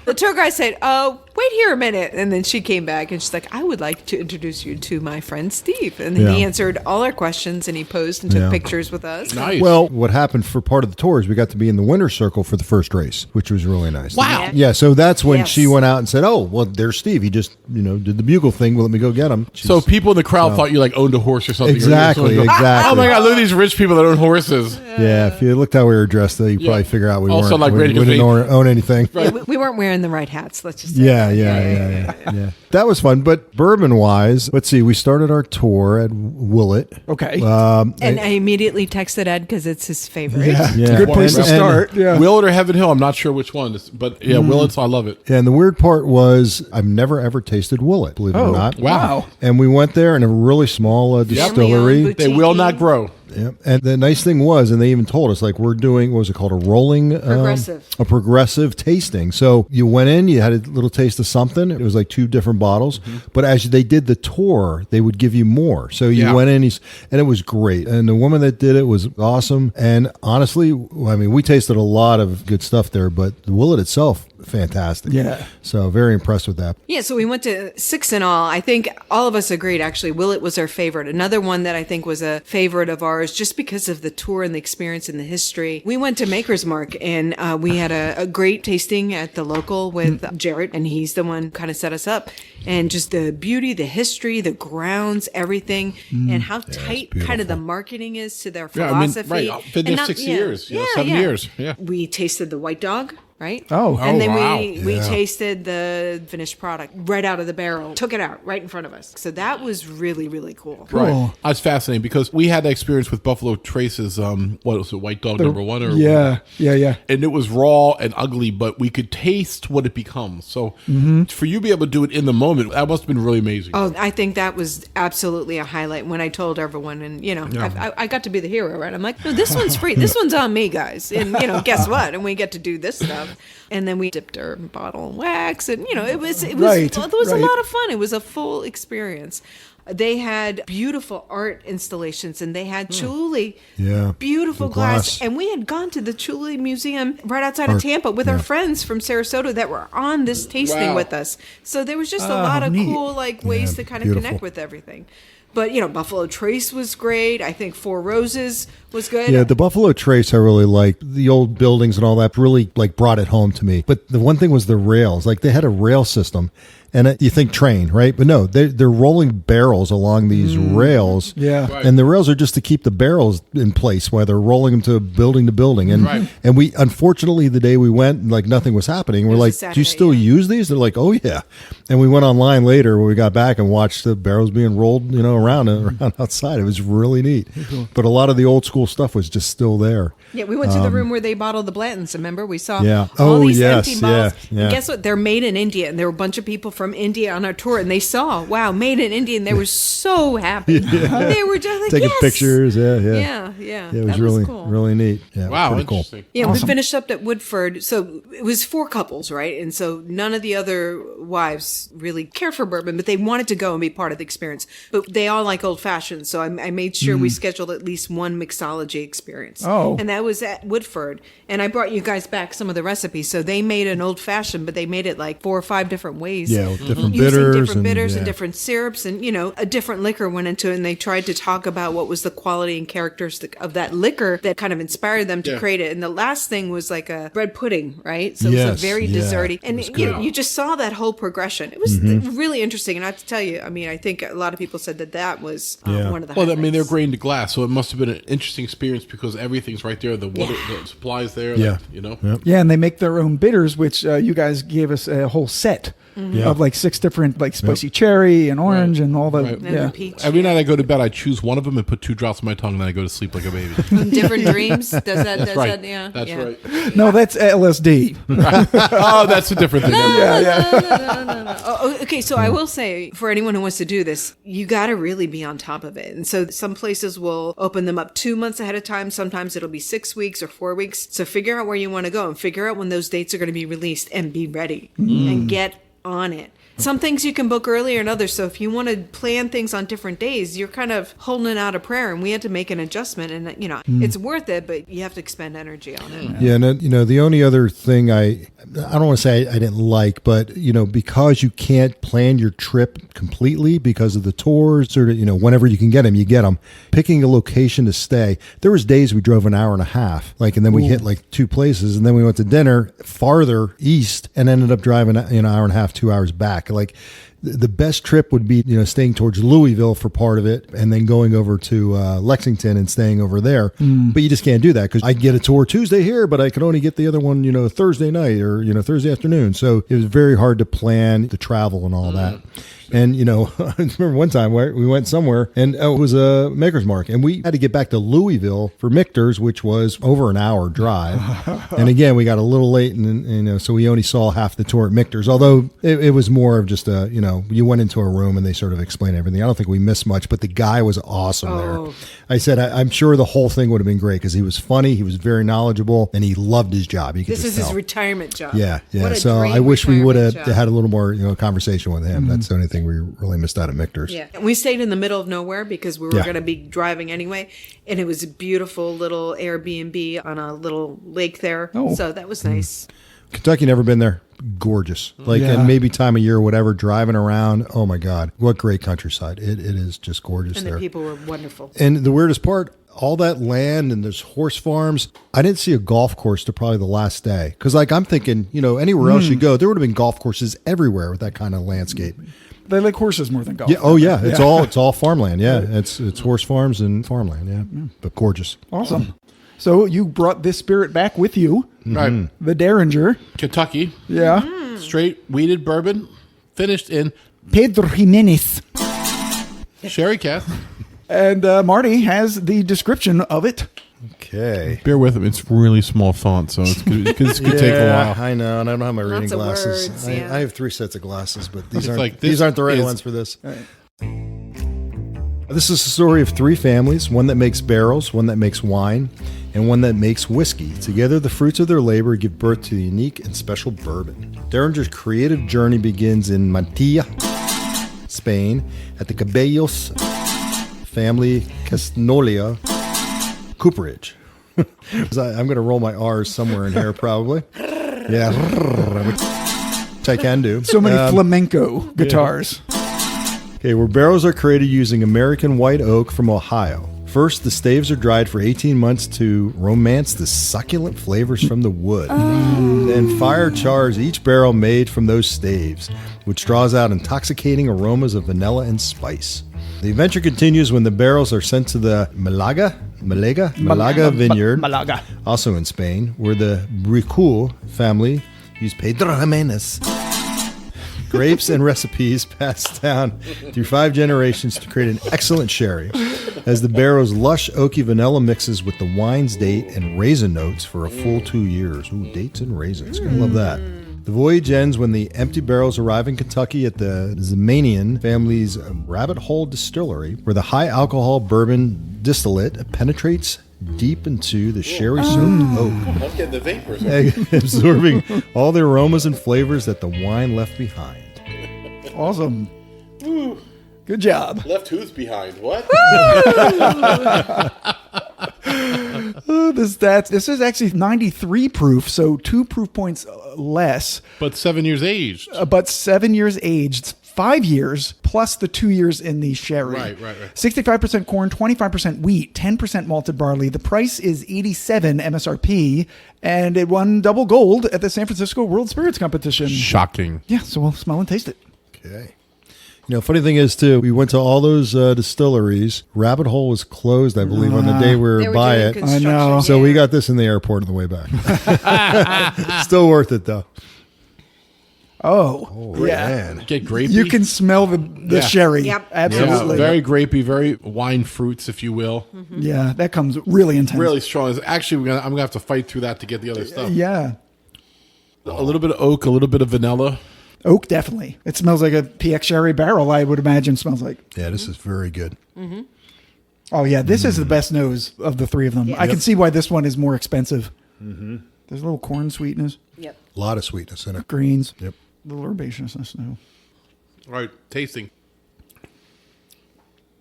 The tour guide said, "Oh, wait here a minute," and then she came back and she's like, "I would like to introduce you to my friend Steve." And then he
Yeah.
answered all our questions and he posed and took
Yeah.
pictures with us.
nice.
Well, what happened for part of the tour is we got to be in the winner's circle for the first race, which was really nice.
Wow.
Yeah, so that's when
Yes.
she went out and said, "Oh, well, there's Steve. He just, did the bugle thing. Well, let me go get him."
So people in the crowd thought you like owned a horse or something.
Exactly,
Or you were just
exactly.
Oh my god, look at these rich people that own horses.
Yeah, if you looked how we were dressed, though, you
Yeah.
probably figure out we
Also,
weren't.
like,
we
ready to
didn't
be-
own anything.
Yeah, we weren't wearing the right hats. Let's just say
Yeah,
that.
yeah. That was fun. But bourbon wise, let's see. We started our tour at Willett.
Okay.
And I immediately texted Ed because it's his favorite.
yeah.
Yeah.
Good place to
And-
start. Yeah.
Willett or Heaven Hill, I'm not sure which one, but yeah, Willett's, I love it.
And the weird part was I've never ever tasted Willett, believe it or not.
Wow.
And we went there in a really small distillery.
Family-owned
They will not grow.
Yep. And the nice thing was, and they even told us, like, we're doing, what was it called? A rolling,
Progressive.
a progressive tasting. So you went in, you had a little taste of something. It was like 2 different bottles. But as they did the tour, they would give you more. So you
Yeah.
went in, and it was great. And the woman that did it was awesome. And honestly, I mean, we tasted a lot of good stuff there, but the Willett itself, fantastic.
Yeah.
So very impressed with that.
Yeah, so we went to 6 in all. I think all of us agreed, actually. Willett was our favorite. Another one that I think was a favorite of ours, just because of the tour and the experience and the history. We went to Maker's Mark, and we had a great tasting at the local with Jarrett, and he's the one who kind of set us up. And just the beauty, the history, the grounds, everything, and how tight kind of the marketing is to their
Yeah, I mean,
philosophy.
right. Been there
And
6 years, 7 years. Yeah.
We tasted the white dog. Right?
Oh.
And then
wow.
we tasted the finished product right out of the barrel, took it out right in front of us. So that was really, really cool.
Right. That's fascinating because we had that experience with Buffalo Trace's, what was it, White Dog number 1? Or
Yeah.
And it was raw and ugly, but we could taste what it becomes. So for you to be able to do it in the moment, that must have been really amazing.
Oh, I think that was absolutely a highlight when I told everyone. And, I got to be the hero, right? I'm like, no, this one's free. This one's on me, guys. And, guess what? And we get to do this stuff. And then we dipped our bottle in wax, and it was
Right,
a
right.
lot of fun. It was a full experience. They had beautiful art installations, and they had Chuli,
Yeah.
beautiful
The
glass.
glass.
And we had gone to the Chuli Museum right outside of Tampa with our friends from Sarasota that were on this tasting
Wow.
with us. So there was just a lot of
neat.
cool ways to kind of
beautiful.
connect with everything. But Buffalo Trace was great. I think Four Roses was good.
Yeah, the Buffalo Trace I really liked. The old buildings and all that really brought it home to me. But the one thing was the rails. They had a rail system. And you think train, right? But no, they're rolling barrels along these rails.
Yeah.
Right.
And the rails are just to keep the barrels in place while they're rolling them to building to building. And
Right.
and we, unfortunately, the day we went, nothing was happening. We're
was a
like, do you
Saturday,
still
yeah.
use these? They're like, oh, yeah. And we went online later when we got back and watched the barrels being rolled, around outside. It was really neat. But a lot of the old school stuff was just still there.
Yeah, we went to the room where they bottled the Blantons. Remember, we saw
Yeah.
all
Oh,
these
yes,
empty bottles.
yeah.
And guess what? They're made in India, and there were a bunch of people from India on our tour, and they saw, wow, made in India, and they were so happy. They were just like,
Taking
yes!
pictures. Yeah.
Yeah.
Yeah, it was
That
really,
cool.
really neat. Yeah, it was
Wow,
pretty cool.
interesting.
Yeah,
Awesome.
we finished up at Woodford. So it was 4 couples, right? And so none of the other wives really care for bourbon, but they wanted to go and be part of the experience. But they all like old fashioned. So I made sure we scheduled at least one mixology experience.
Oh.
And that was at Woodford. And I brought you guys back some of the recipes. So they made an old fashioned, but they made it 4 or 5 different ways.
Yeah, with different
Using
bitters.
different bitters and
yeah.
different syrups, and a different liquor went into it, and they tried to talk about what was the quality and characteristic of that liquor that kind of inspired them to
Yeah.
create it. And the last thing was like a bread pudding, right? So it was
Yes,
a very
yeah,
desserty,
it
and
was
you just saw that whole progression. It was really interesting, and I have to tell you, I think a lot of people said that was
Yeah.
one of the.
Well, they're
highlights.
grained to glass, so it must have been an interesting experience because everything's right there. The water, the supplies there.
Yeah.
That,
Yeah, and they make their own bitters, which you guys gave us a whole set
Yeah.
of 6 different, spicy cherry and orange and all the,
Right.
And
yeah.
the peach.
Every night I go to bed, I choose one of them and put 2 drops in my tongue, and then I go to sleep like a baby.
Different dreams. Does that? Does
right.
that? Yeah.
That's
yeah.
right.
No, that's LSD.
Oh, that's a different thing.
Oh, okay, so I will say, for anyone who wants to do this, you got to really be on top of it. And so some places will open them up 2 months ahead of time. Sometimes it'll be 6 weeks or 4 weeks. So figure out where you want to go and figure out when those dates are going to be released and be ready and get on it. Some things you can book earlier and others. So if you want to plan things on different days, you're kind of holding out a prayer, and we had to make an adjustment. And it's worth it, but you have to expend energy on it.
Yeah, and the only other thing I don't want to say I didn't like, but because you can't plan your trip completely because of the tours, or whenever you can get them, you get them. Picking a location to stay. There was days we drove an hour and a half, and then we hit 2 places, and then we went to dinner farther east, and ended up driving an hour and a half, 2 hours back. The best trip would be, staying towards Louisville for part of it and then going over to Lexington and staying over there. But you just can't do that because I'd get a tour Tuesday here, but I could only get the other one, Thursday night or, Thursday afternoon. So it was very hard to plan the travel and all that. And, I remember one time where we went somewhere and it was a Maker's Mark, and we had to get back to Louisville for Michter's, which was over an hour drive. And again, we got a little late, and so we only saw half the tour at Michter's, although it was more of just you went into a room and they sort of explained everything. I don't think we missed much, but the guy was awesome there. I said, I'm sure the whole thing would have been great because he was funny, he was very knowledgeable, and he loved his job. You could
This
just
is his
tell.
retirement job.
Yeah.
What a
So
dream
I wish we would have
retirement job.
had a little more, conversation with him. That's the only thing we really missed out at Michter's.
Yeah. We stayed in the middle of nowhere because we were
Yeah.
going to be driving anyway. And it was a beautiful little Airbnb on a little lake there.
Oh.
So that was nice.
Kentucky, never been there. Gorgeous.
Yeah.
And maybe time of year or whatever, driving around. Oh my God. What great countryside. It is just gorgeous
And
there.
the people were wonderful.
And the weirdest part, all that land and there's horse farms. I didn't see a golf course till probably the last day. Because I'm thinking, anywhere else you go, there would have been golf courses everywhere with that kind of landscape.
They like horses more than golf.
Yeah. Oh yeah. It's all farmland. Yeah. It's horse farms and farmland. Yeah. But gorgeous.
Awesome. So you brought this spirit back with you,
Right.
the Dareringer.
Kentucky,
Yeah.
straight wheated bourbon, finished in
Pedro Jimenez.
sherry cask.
And Marty has the description of it.
Okay.
Bear with him; it's really small font, so it could take a while.
I know, and I don't have my reading
Lots of
glasses.
words,
I,
yeah.
I have 3 sets of glasses, but these
It's
aren't
like,
these
this
aren't the right
is-
ones for this. This is the story of three families, one that makes barrels, one that makes wine, and one that makes whiskey. Together, the fruits of their labor give birth to the unique and special bourbon. Daringer's creative journey begins in Mantilla, Spain, at the Cabellos family Casnolia cooperage. I'm going to roll my R's somewhere in here, probably. Yeah, which I can do.
So many flamenco guitars.
Okay, where barrels are created using American white oak from Ohio. First, the staves are dried for 18 months to romance the succulent flavors from the wood. Then fire chars each barrel made from those staves, which draws out intoxicating aromas of vanilla and spice. The adventure continues when the barrels are sent to the Malaga vineyard,
Malaga.
also in Spain, where the Bricul family use Pedro Jimenez grapes and recipes passed down through 5 generations to create an excellent sherry, as the barrel's lush oaky vanilla mixes with the wine's date and raisin notes for a full 2 years. Ooh, dates and raisins. Gonna love that. The voyage ends when the empty barrels arrive in Kentucky at the Zemanian family's Rabbit Hole Distillery, where the high alcohol bourbon distillate penetrates deep into the sherry-soaked oak,
I'm getting the vapors.
absorbing all the aromas and flavors that the wine left behind.
Awesome. Good job.
Left who's behind? What?
This is actually 93 proof, so 2 proof points less,
But 7 years aged.
but 7 years aged. 5 years plus the 2 years in the sherry.
Right.
65% corn, 25% wheat, 10% malted barley. The price is $87 MSRP, and it won double gold at the San Francisco World Spirits Competition.
Shocking.
Yeah, so we'll smell and taste it.
Okay. You know, funny thing is, too, we went to all those distilleries. Rabbit Hole was closed, I believe, on the day we were by
doing
it.
construction,
I know.
So we got this in the airport on the way back. Still worth it, though.
Oh, yeah.
Man.
Get grapey.
You can smell the
Yeah.
sherry.
Yep.
Absolutely.
Very grapey, very wine fruits, if you will.
Yeah, that comes really intense.
Really strong. Actually, I'm gonna have to fight through that to get the other stuff.
Yeah.
A little bit of oak, a little bit of vanilla.
Oak, definitely. It smells like a PX sherry barrel, I would imagine smells like.
Yeah, this is very good.
Oh, yeah. This is the best nose of the three of them. I can see why this one is more expensive. There's a little corn sweetness,
Yep.
A lot of sweetness in it.
greens,
Yep.
a little herbaceousness. No.
All right, tasting.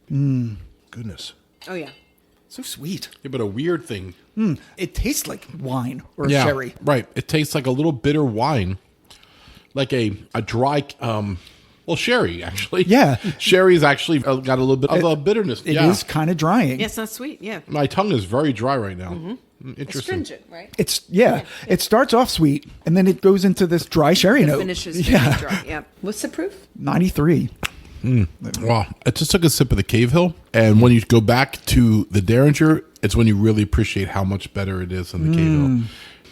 Goodness.
Oh yeah.
So sweet.
Yeah, but a weird thing.
It tastes like wine or
Yeah,
sherry.
right. It tastes like a little bitter wine, like a dry, sherry actually.
Yeah.
Sherry's actually got a little bit of a bitterness.
It is
Yeah,
kind of drying.
Yeah, it's not sweet. Yeah.
my tongue is very dry right now. Interesting.
Astringent, right?
It starts off sweet and then it goes into this dry sherry note.
Finishes very dry. Yeah. What's the proof?
93.
Wow. I just took a sip of the Cave Hill, and when you go back to the Dareringer, it's when you really appreciate how much better it is than the Cave Hill.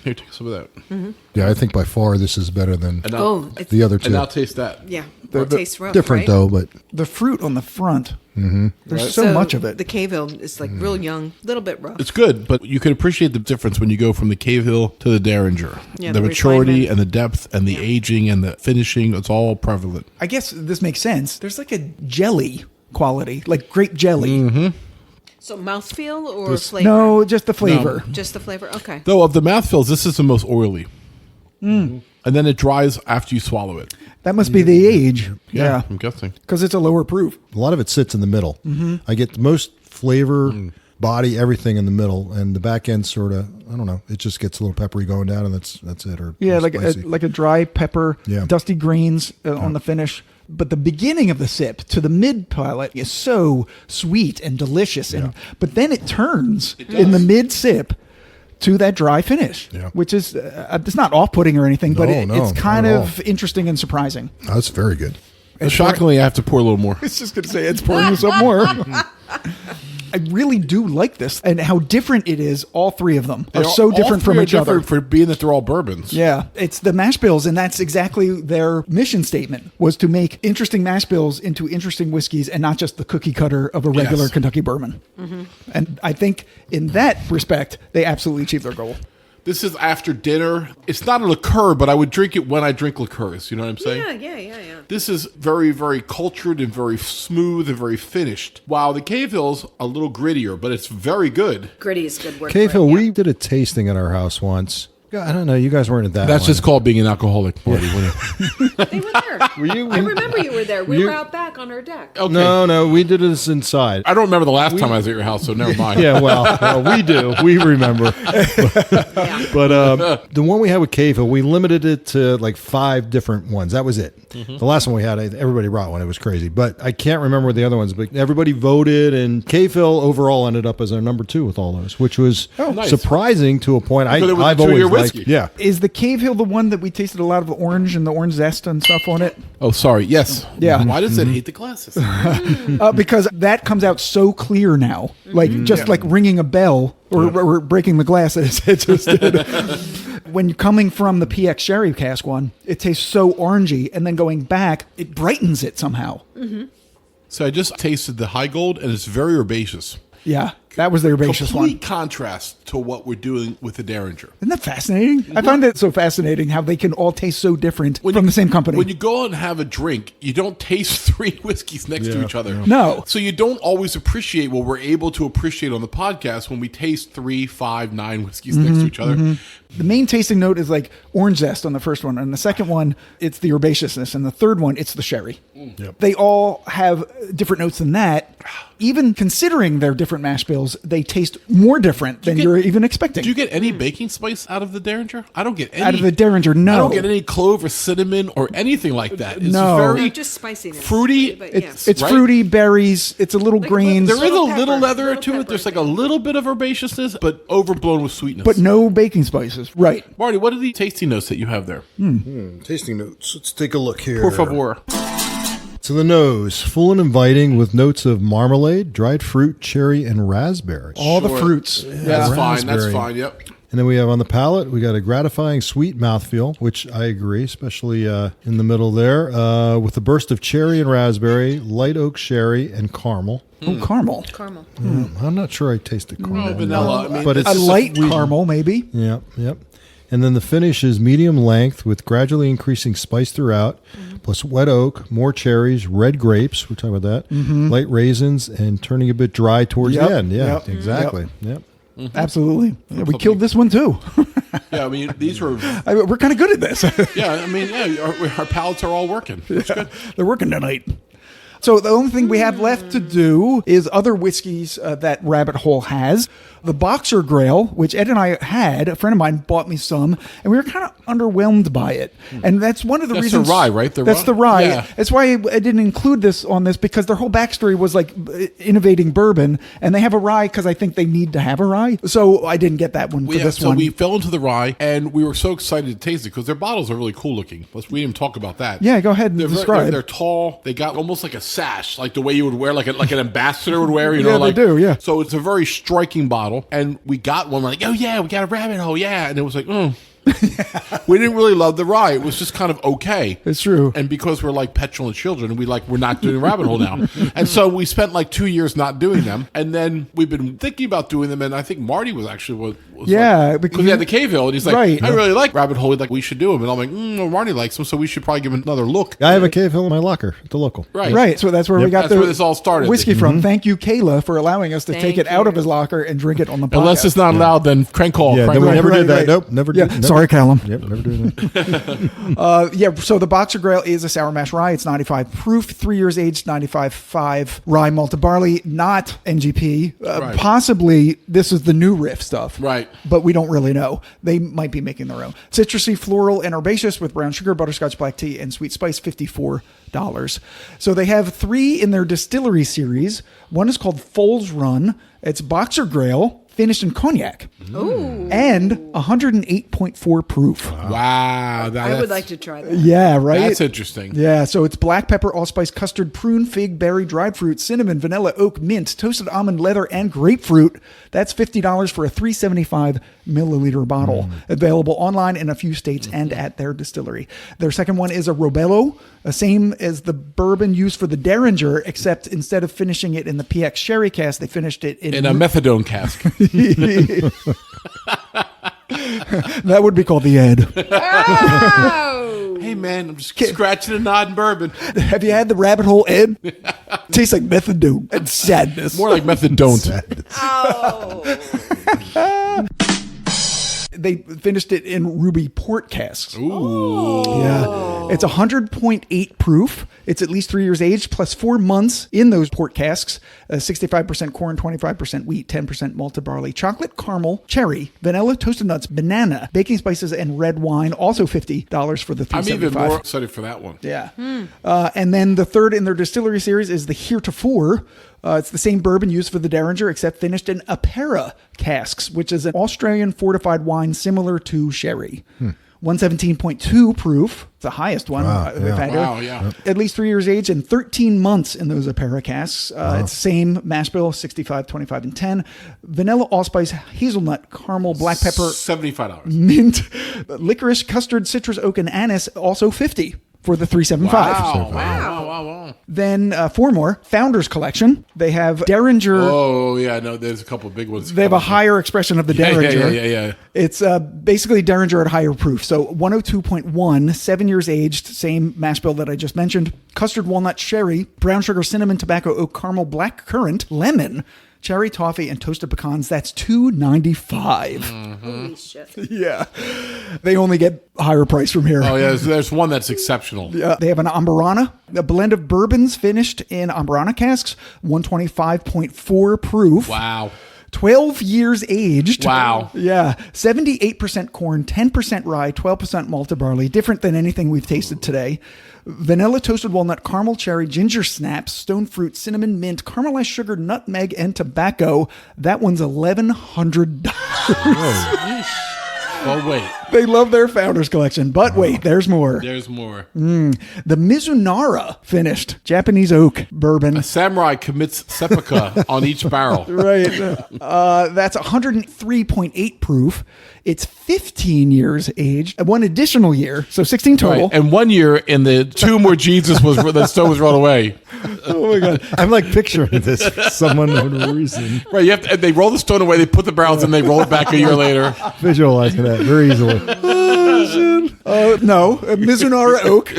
Here, take some of that.
Yeah, I think by far this is better than
And now,
Oh, it's,
the other
and
two.
now taste that.
yeah. Well, it tastes rough,
Different,
right?
though, but
The fruit on the front. There's
Right.
so much of it.
The Cave Hill is like real young, a little bit rough.
It's good, but you can appreciate the difference when you go from the Cave Hill to the Dareringer.
Yeah,
the
the
maturity
refinement.
and the depth and the aging and the finishing, it's all prevalent.
I guess this makes sense. There's like a jelly quality, like grape jelly.
So mouthfeel or flavor?
No, just the flavor.
Just the flavor? Okay.
Though of the mouthfeels, this is the most oily. And then it dries after you swallow it.
That must be the age. Yeah.
I'm guessing.
Because it's a lower proof.
a lot of it sits in the middle. I get the most flavor, body, everything in the middle, and the back end sort of, I don't know, it just gets a little peppery going down, and that's it. Or
Yeah,
or
like
spicy.
a dry pepper,
Yeah.
dusty greens on the finish. But the beginning of the sip to the mid palate is so sweet and delicious. But then it turns in the mid sip to that dry finish,
Yeah.
which is, it's not off-putting or anything, but
No,
it's kind
not at
of interesting and surprising.
That's very good.
Shockingly, I have to pour a little more.
I was just going to say, it's pouring you some more. I really do like this and how different it is. All three of them are so different from each other.
For being that they're all bourbons.
Yeah, it's the mash bills, and that's exactly their mission statement, was to make interesting mash bills into interesting whiskeys and not just the cookie cutter of a regular
Yes.
Kentucky bourbon. And I think in that respect, they absolutely achieved their goal.
This is after dinner. It's not a liqueur, but I would drink it when I drink liqueurs. You know what I'm saying?
Yeah.
This is very, very cultured and very smooth and very finished. While the Cave Hill's a little grittier, but it's very good.
Gritty is good word.
Cave
for it,
Hill,
yeah.
we did a tasting at our house once. I don't know. You guys weren't at that
That's
one.
just called being an alcoholic, Marty.
They were there.
Were you?
I remember you were there. We were out back on our deck.
Okay.
No, we did this inside.
I don't remember the last time I was at your house, so never mind.
Yeah, well, we do. We remember.
Yeah.
But the one we had with Cave Hill, we limited it to like 5 different ones. That was it. The last one we had, everybody brought one. It was crazy. But I can't remember the other ones. But everybody voted, and Cave Hill overall ended up as our number 2 with all those, which was
nice.
surprising to a point.
Because it was
I've
a
always
two-year
liked.
whiskey.
Yeah.
Is the Cave Hill the one that we tasted a lot of the orange and the orange zest and stuff on it?
Oh, sorry. Yes.
Yeah.
Why does it hate the glasses?
Because that comes out so clear now, like just like ringing a bell or breaking the glass. It just did. When you're coming from the PX Sherry cask one, it tastes so orangey, and then going back, it brightens it somehow.
So I just tasted the Heigold, and it's very herbaceous.
Yeah, that was the herbaceous
Complete
one.
contrast to what we're doing with the Derringer.
Isn't that fascinating? I find it so fascinating how they can all taste so different from the same company.
When you go out and have a drink, you don't taste 3 whiskeys next to each other.
No.
So you don't always appreciate what we're able to appreciate on the podcast when we taste 3, 5, 9 whiskeys next to each other.
The main tasting note is like orange zest on the first one. And the second one, it's the herbaceousness. And the third one, it's the sherry.
Yep.
They all have different notes than that. Even considering their different mash bills, they taste more different than you're even expecting.
Do you get any baking spice out of the Derringer? I don't get any.
Out of the Derringer, no.
I don't get any clove or cinnamon or anything like that. It's
No.
very
No, just spiciness.
fruity.
But yeah.
It's
right?
fruity, berries. It's a little
Like
grains,
There is a
Little
little
pepper,
leather
little
to it.
pepper,
There's like a
yeah.
little bit of herbaceousness, but overblown with sweetness.
but no baking spices. Right.
Marty, what are the tasty notes that you have there?
Tasting notes. Let's take a look here.
Por favor.
To the nose, full and inviting with notes of marmalade, dried fruit, cherry, and raspberry.
All the
Sure.
fruits.
That's fine. That's
Raspberry.
fine. Yep.
And then we have on the palate, we got a gratifying sweet mouthfeel, which I agree, especially in the middle there, with a burst of cherry and raspberry, light oak sherry, and caramel.
Oh, caramel.
Caramel.
I'm not sure I tasted caramel.
Vanilla. I mean,
But
A
it's
light caramel, maybe.
Yep. And then the finish is medium length with gradually increasing spice throughout, plus wet oak, more cherries, red grapes, we're talking about that, light raisins, and turning a bit dry towards
Yep,
the end. Yeah,
yep,
exactly. Yep.
Absolutely. Yeah, we killed this one too.
yeah, I mean, these were.
We're kind of good at this.
Yeah, I mean, yeah, our palates are all working. That's good.
They're working tonight. So the only thing we have left to do is other whiskeys that Rabbit Hole has. The Boxer Grail, which Ed and I had, a friend of mine bought me some, and we were kind of underwhelmed by it. And that's one of the
That's
reasons.
the rye, right?
That's the rye.
Yeah.
That's why I didn't include this on this, because their whole backstory was like innovating bourbon, and they have a rye because I think they need to have a rye. So I didn't get that one for this
so
one.
we fell into the rye, and we were so excited to taste it because their bottles are really cool looking. We didn't even talk about that.
Yeah, go ahead and
They're
describe.
They're tall. They got almost like a sash, like the way you would wear, like an ambassador would wear. You know,
Yeah, they
like
do, yeah.
So it's a very striking bottle, and we got one. We're like, oh yeah, we got a Rabbit Hole, yeah, and it was like, we didn't really love the rye. It was just kind of okay.
It's true.
And because we're like petulant children, we're not doing Rabbit Hole now. And so we spent like 2 years not doing them. And then we've been thinking about doing them. And I think Marty was actually was
Yeah,
like,
because
because he had the Cave Hill, and he's like,
Right.
I really like Rabbit Hole. Like, we should do them. And I'm like, well, Marty likes them, so we should probably give him another look.
I have a Cave Hill in my locker at the local.
Right, so that's where we got
That's
the
where this all started.
whiskey from. Thank you, Kayla, for allowing us to take
Thank
it out
you.
of his locker and drink it on the podcast.
Unless it's not allowed, then crank call.
Yeah,
crank
then we
call.
never
right,
did that.
right.
Nope, never
Yeah,
did. Nope.
sorry, Callum.
Yep, never did that.
Yeah, so the Boxer Grail is a sour mash rye. It's 95 proof, 3 years aged, 95.5 rye malted barley, not NGP.
Right.
Possibly this is the new riff stuff.
Right.
But we don't really know. They might be making their own. Citrusy, floral, and herbaceous with brown sugar, butterscotch, black tea, and sweet spice, $54. So they have 3 in their distillery series. One is called Foal's Run. It's Boxer Grail, finished in cognac.
Ooh.
And 108.4 proof.
Wow.
I would like to try that.
Yeah, right?
That's interesting.
Yeah, so it's black pepper, allspice, custard, prune, fig, berry, dried fruit, cinnamon, vanilla, oak, mint, toasted almond, leather, and grapefruit. That's $50 for a 375 milliliter bottle. Available online in a few states and at their distillery. Their second one is a Robello, same as the bourbon used for the Dareringer, except instead of finishing it in the PX sherry cask, they finished it
In a methadone cask.
That would be called the Ed.
Oh!
Hey, man, I'm just scratching a nod in bourbon.
Have you had the Rabbit Hole Ed? Tastes like methadone and sadness.
More like methadone.
Oh!
They finished it in ruby port casks.
Ooh.
Yeah. It's 100.8 proof. It's at least 3 years aged, plus 4 months in those port casks. 65% corn, 25% wheat, 10% malted barley, chocolate, caramel, cherry, vanilla, toasted nuts, banana, baking spices, and red wine. Also $50 for the 375.
I'm even more excited for that one.
Yeah. And then the third in their distillery series is the Heretofore. It's the same bourbon used for the Dareringer, except finished in Apera casks, which is an Australian fortified wine similar to sherry. 117.2 proof, the highest one we've had here.
Wow, yeah.
At least 3 years age and 13 months in those Apera casks. It's same mash bill, 65, 25, and 10. Vanilla, allspice, hazelnut, caramel, black pepper,
$75.
mint, licorice, custard, citrus, oak, and anise, also 50 for the 375.
Wow.
Then 4 more. Founders Collection. They have Dareringer.
Oh, yeah, no, there's a couple big ones.
They have a higher expression of the Dareringer.
Yeah.
It's basically Dareringer at higher proof. So 102.1, 7 years aged, same mash bill that I just mentioned. Custard, walnut, sherry, brown sugar, cinnamon, tobacco, oak, caramel, black currant, lemon, cherry, toffee, and toasted pecans. That's $2.95.
Holy shit.
Yeah. They only get higher price from here.
Oh, yeah, there's one that's exceptional.
They have an Amburana, a blend of bourbons finished in Amburana casks, 125.4 proof.
Wow.
12 years aged.
Wow.
Yeah. 78% corn, 10% rye, 12% malted barley. Different than anything we've tasted today. Vanilla, toasted walnut, caramel, cherry, ginger snaps, stone fruit, cinnamon, mint, caramelized sugar, nutmeg, and tobacco. That one's $1,100.
Oh, wait.
They love their Founders Collection. But wait, there's more.
There's more.
The Mizunara finished Japanese oak bourbon.
A samurai commits seppuku on each barrel.
Right. That's 103.8 proof. It's 15 years aged. 1 additional year, so 16 total.
Right. And 1 year in the tomb where Jesus was, the stone was rolled away.
Oh my God.
I'm like picturing this for someone no reason.
Right. You have to, they roll the stone away, they put the barrels in, they roll it back a year later.
Visualizing that very easily.
No, Mizunara oak.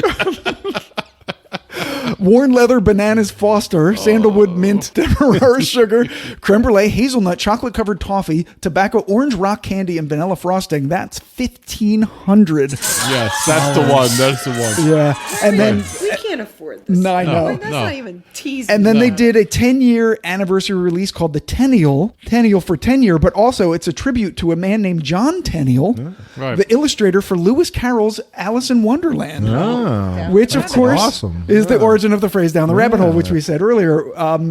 Worn leather, bananas, Foster, sandalwood, mint, demerara sugar, creme brulee, hazelnut, chocolate-covered toffee, tobacco, orange rock candy, and vanilla frosting. That's $1,500.
Yes, that's the one. That's the one.
Yeah, and then
We can't afford this.
I know.
Like, that's not even teasing.
And then they did a 10-year anniversary release called the Tenniel for 10 year, but also it's a tribute to a man named John Tenniel,
Right.
the illustrator for Lewis Carroll's Alice in Wonderland,
Oh.
which of course
awesome.
is the origin of the phrase down the rabbit hole, which we said earlier.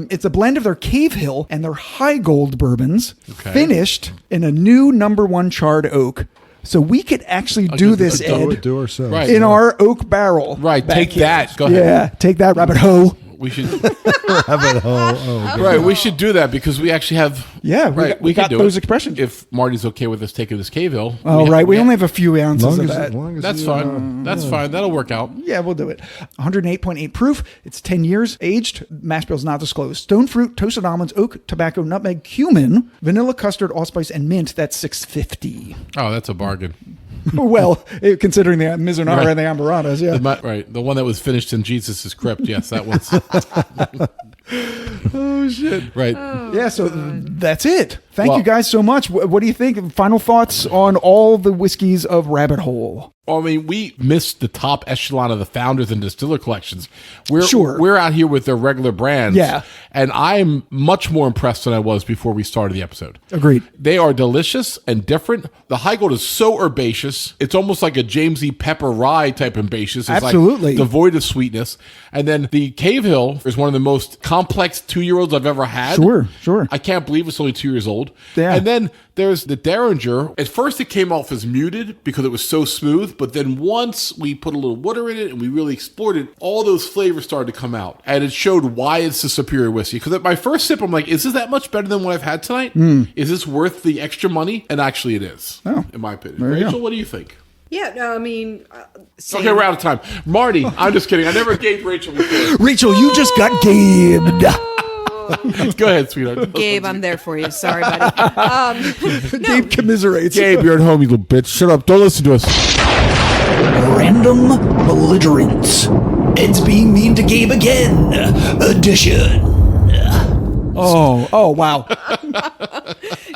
It's a blend of their Cave Hill and their Heigold bourbons, finished in a new #1 charred oak. So we could actually do this, Ed,
Do ourselves.
Right.
in our oak barrel.
Right.
back
Take
here.
that. Go ahead.
Yeah, take that, rabbit hole.
We should.
Rabbit hole. Oh, God.
Right. We should do that because we actually have.
Yeah, we
could
got
do
those
it.
expressions.
If Marty's okay with us taking this Cave Hill.
Oh, right. We only have a few ounces
Long
of
as-
that.
long as
That's
you,
fine. That's fine. That'll work out.
Yeah, we'll do it. 108.8 proof. It's 10 years aged. Mash bill's not disclosed. Stone fruit, toasted almonds, oak, tobacco, nutmeg, cumin, vanilla, custard, allspice, and mint. That's $6.50.
Oh, that's a bargain.
Well, considering the Mizunara
Right.
and the Amburanas, yeah.
Right. The one that was finished in Jesus' crypt. Yes, that was.
Oh, shit.
Right.
Yeah, so that's it. Thank
Well-
you guys so much. What do you think? Final thoughts on all the whiskeys of Rabbit Hole?
Well, I mean, we missed the top echelon of the founders and distiller collections.
Sure.
We're out here with their regular brands.
Yeah.
And I'm much more impressed than I was before we started the episode.
Agreed.
They are delicious and different. The Heigold is so herbaceous. It's almost like a James E. Pepper rye type herbaceous. It's
Absolutely.
like devoid of sweetness. And then the Cave Hill is one of the most complex 2-year-olds I've ever had.
Sure.
I can't believe it's only 2 years old.
Yeah.
And then there's the Dareringer. At first, it came off as muted because it was so smooth. But then once we put a little water in it and we really explored it, all those flavors started to come out. And it showed why it's the superior whiskey. Because at my first sip, I'm like, is this that much better than what I've had tonight? Is this worth the extra money? And actually, it is, in my opinion.
There you
Rachel,
go.
what do you think?
Yeah, no, I mean, same.
Okay, we're out of time. Marty, I'm just kidding. I never gave Rachel before.
Rachel, you just got gabed.
Go ahead, sweetheart.
Gabe, I'm there for you. Sorry, buddy.
Gabe commiserates.
Gabe, you're at home, you little bitch. Shut up. Don't listen to us.
Random belligerents. Ed's being mean to Gabe again. Edition.
Oh, wow.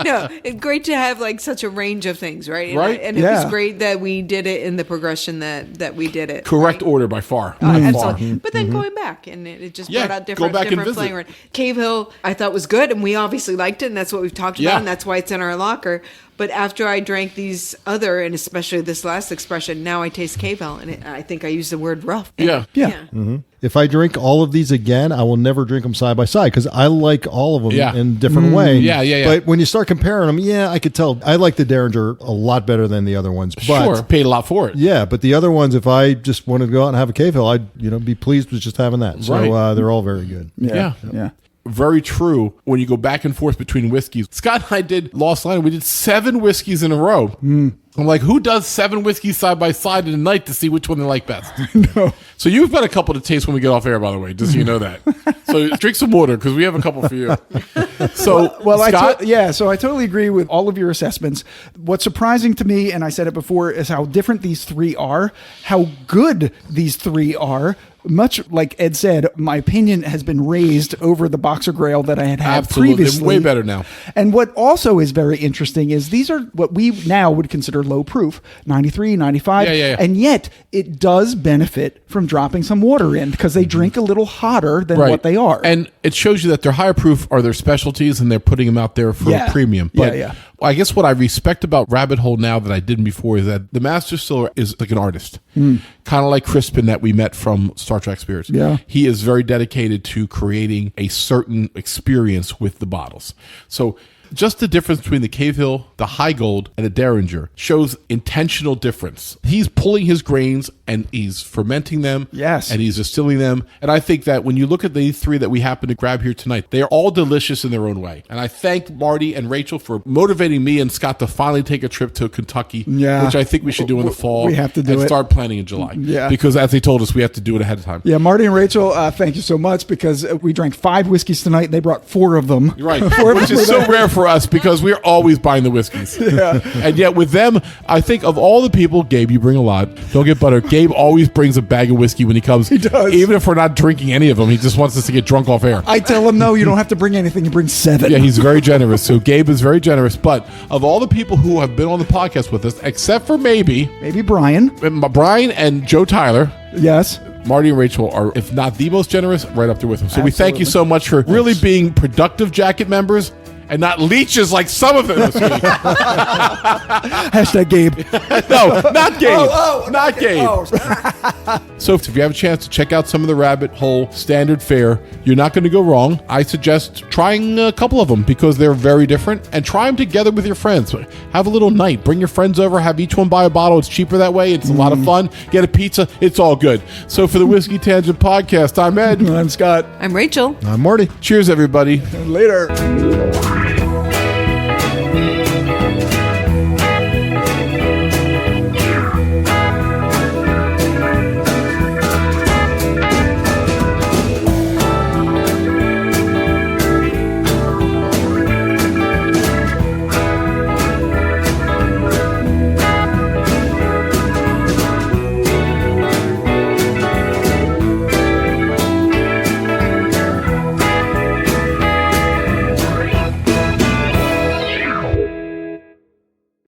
No, it's great to have like such a range of things, right? And,
Right?
And it
Yeah.
was great that we did it in the progression that we did it.
Correct
right?
order by far.
Absolutely. But then going back and it just
Yeah,
brought out
go
different,
back and
different
visit.
flavor. Cave Hill I thought was good and we obviously liked it and that's what we've talked about
Yeah.
and that's why it's in our locker. But after I drank these other and especially this last expression, now I taste Cave Hill and I think I used the word rough.
Yeah.
Yeah.
If I drink all of these again, I will never drink them side by side because I like all of them
Yeah.
in different way.
Yeah.
But when you start comparing them, I could tell I like the Dareringer a lot better than the other ones. But
Sure. Paid a lot for it.
yeah, but the other ones, if I just wanted to go out and have a Cave Hill, I'd be pleased with just having that. So
Right.
they're all very good.
Yeah.
Very true. When you go back and forth between whiskeys, Scott and I did Lost Line. We did 7 whiskeys in a row. I'm like, who does 7 whiskeys side by side in a night to see which one they like best?
No.
So you've got a couple to taste when we get off air, by the way, just so you know that. So drink some water because we have a couple for you. So,
Well,
Scott,
so I totally agree with all of your assessments. What's surprising to me, and I said it before, is how different these 3 are, how good these 3 are. Much like Ed said, my opinion has been raised over the Boxer Grail that I had
Absolutely.
previously.
Way better now.
And what also is very interesting is these are what we now would consider low proof, 93, 95.
Yeah.
And yet it does benefit from dropping some water in because they drink a little hotter than what they are.
And it shows you that their higher proof are their specialties and they're putting them out there for a premium. But
Yeah.
I guess what I respect about Rabbit Hole now that I didn't before is that the master distiller is like an artist. Kind of like Crispin that we met from Star Trek Spirits.
Yeah.
He is very dedicated to creating a certain experience with the bottles. So just the difference between the Cave Hill, the Heigold, and the Dareringer shows intentional difference. He's pulling his grains and he's fermenting them.
Yes.
And he's distilling them. And I think that when you look at these 3 that we happen to grab here tonight, they are all delicious in their own way. And I thank Marty and Rachel for motivating me and Scott to finally take a trip to Kentucky,
Yeah.
which I think we should do in the fall.
We have to do
and
it.
start planning in July.
Yeah.
Because as they told us, we have to do it ahead of time.
Yeah, Marty and Rachel, thank you so much because we drank 5 whiskeys tonight. They brought 4 of them.
Right,
4 of
which
them
is
were
so
there.
rare for us because we're always buying the whiskeys.
Yeah.
And yet with them, I think of all the people, Gabe, you bring a lot. Don't get butter. Gabe always brings a bag of whiskey when he comes.
He does.
Even if we're not drinking any of them, he just wants us to get drunk off air.
I tell him, no, you don't have to bring anything. You bring 7.
Yeah, he's very generous. So Gabe is very generous. But of all the people who have been on the podcast with us, except for maybe
Brian.
Brian and Joe Tyler,
Yes.
Marty and Rachel are, if not the most generous, right up there with them. So we thank you so much for really being productive jacket members and not leeches like some of them this week.
Hashtag Gabe.
No, not Gabe. Not
okay.
Gabe.
Oh.
So if you have a chance to check out some of the Rabbit Hole standard fare, you're not going to go wrong. I suggest trying a couple of them because they're very different and try them together with your friends. Have a little night. Bring your friends over. Have each one buy a bottle. It's cheaper that way. It's a lot of fun. Get a pizza. It's all good. So for the Whiskey Tangent Podcast, I'm Ed.
I'm Scott.
I'm Rachel.
I'm Marty.
Cheers, everybody.
Later.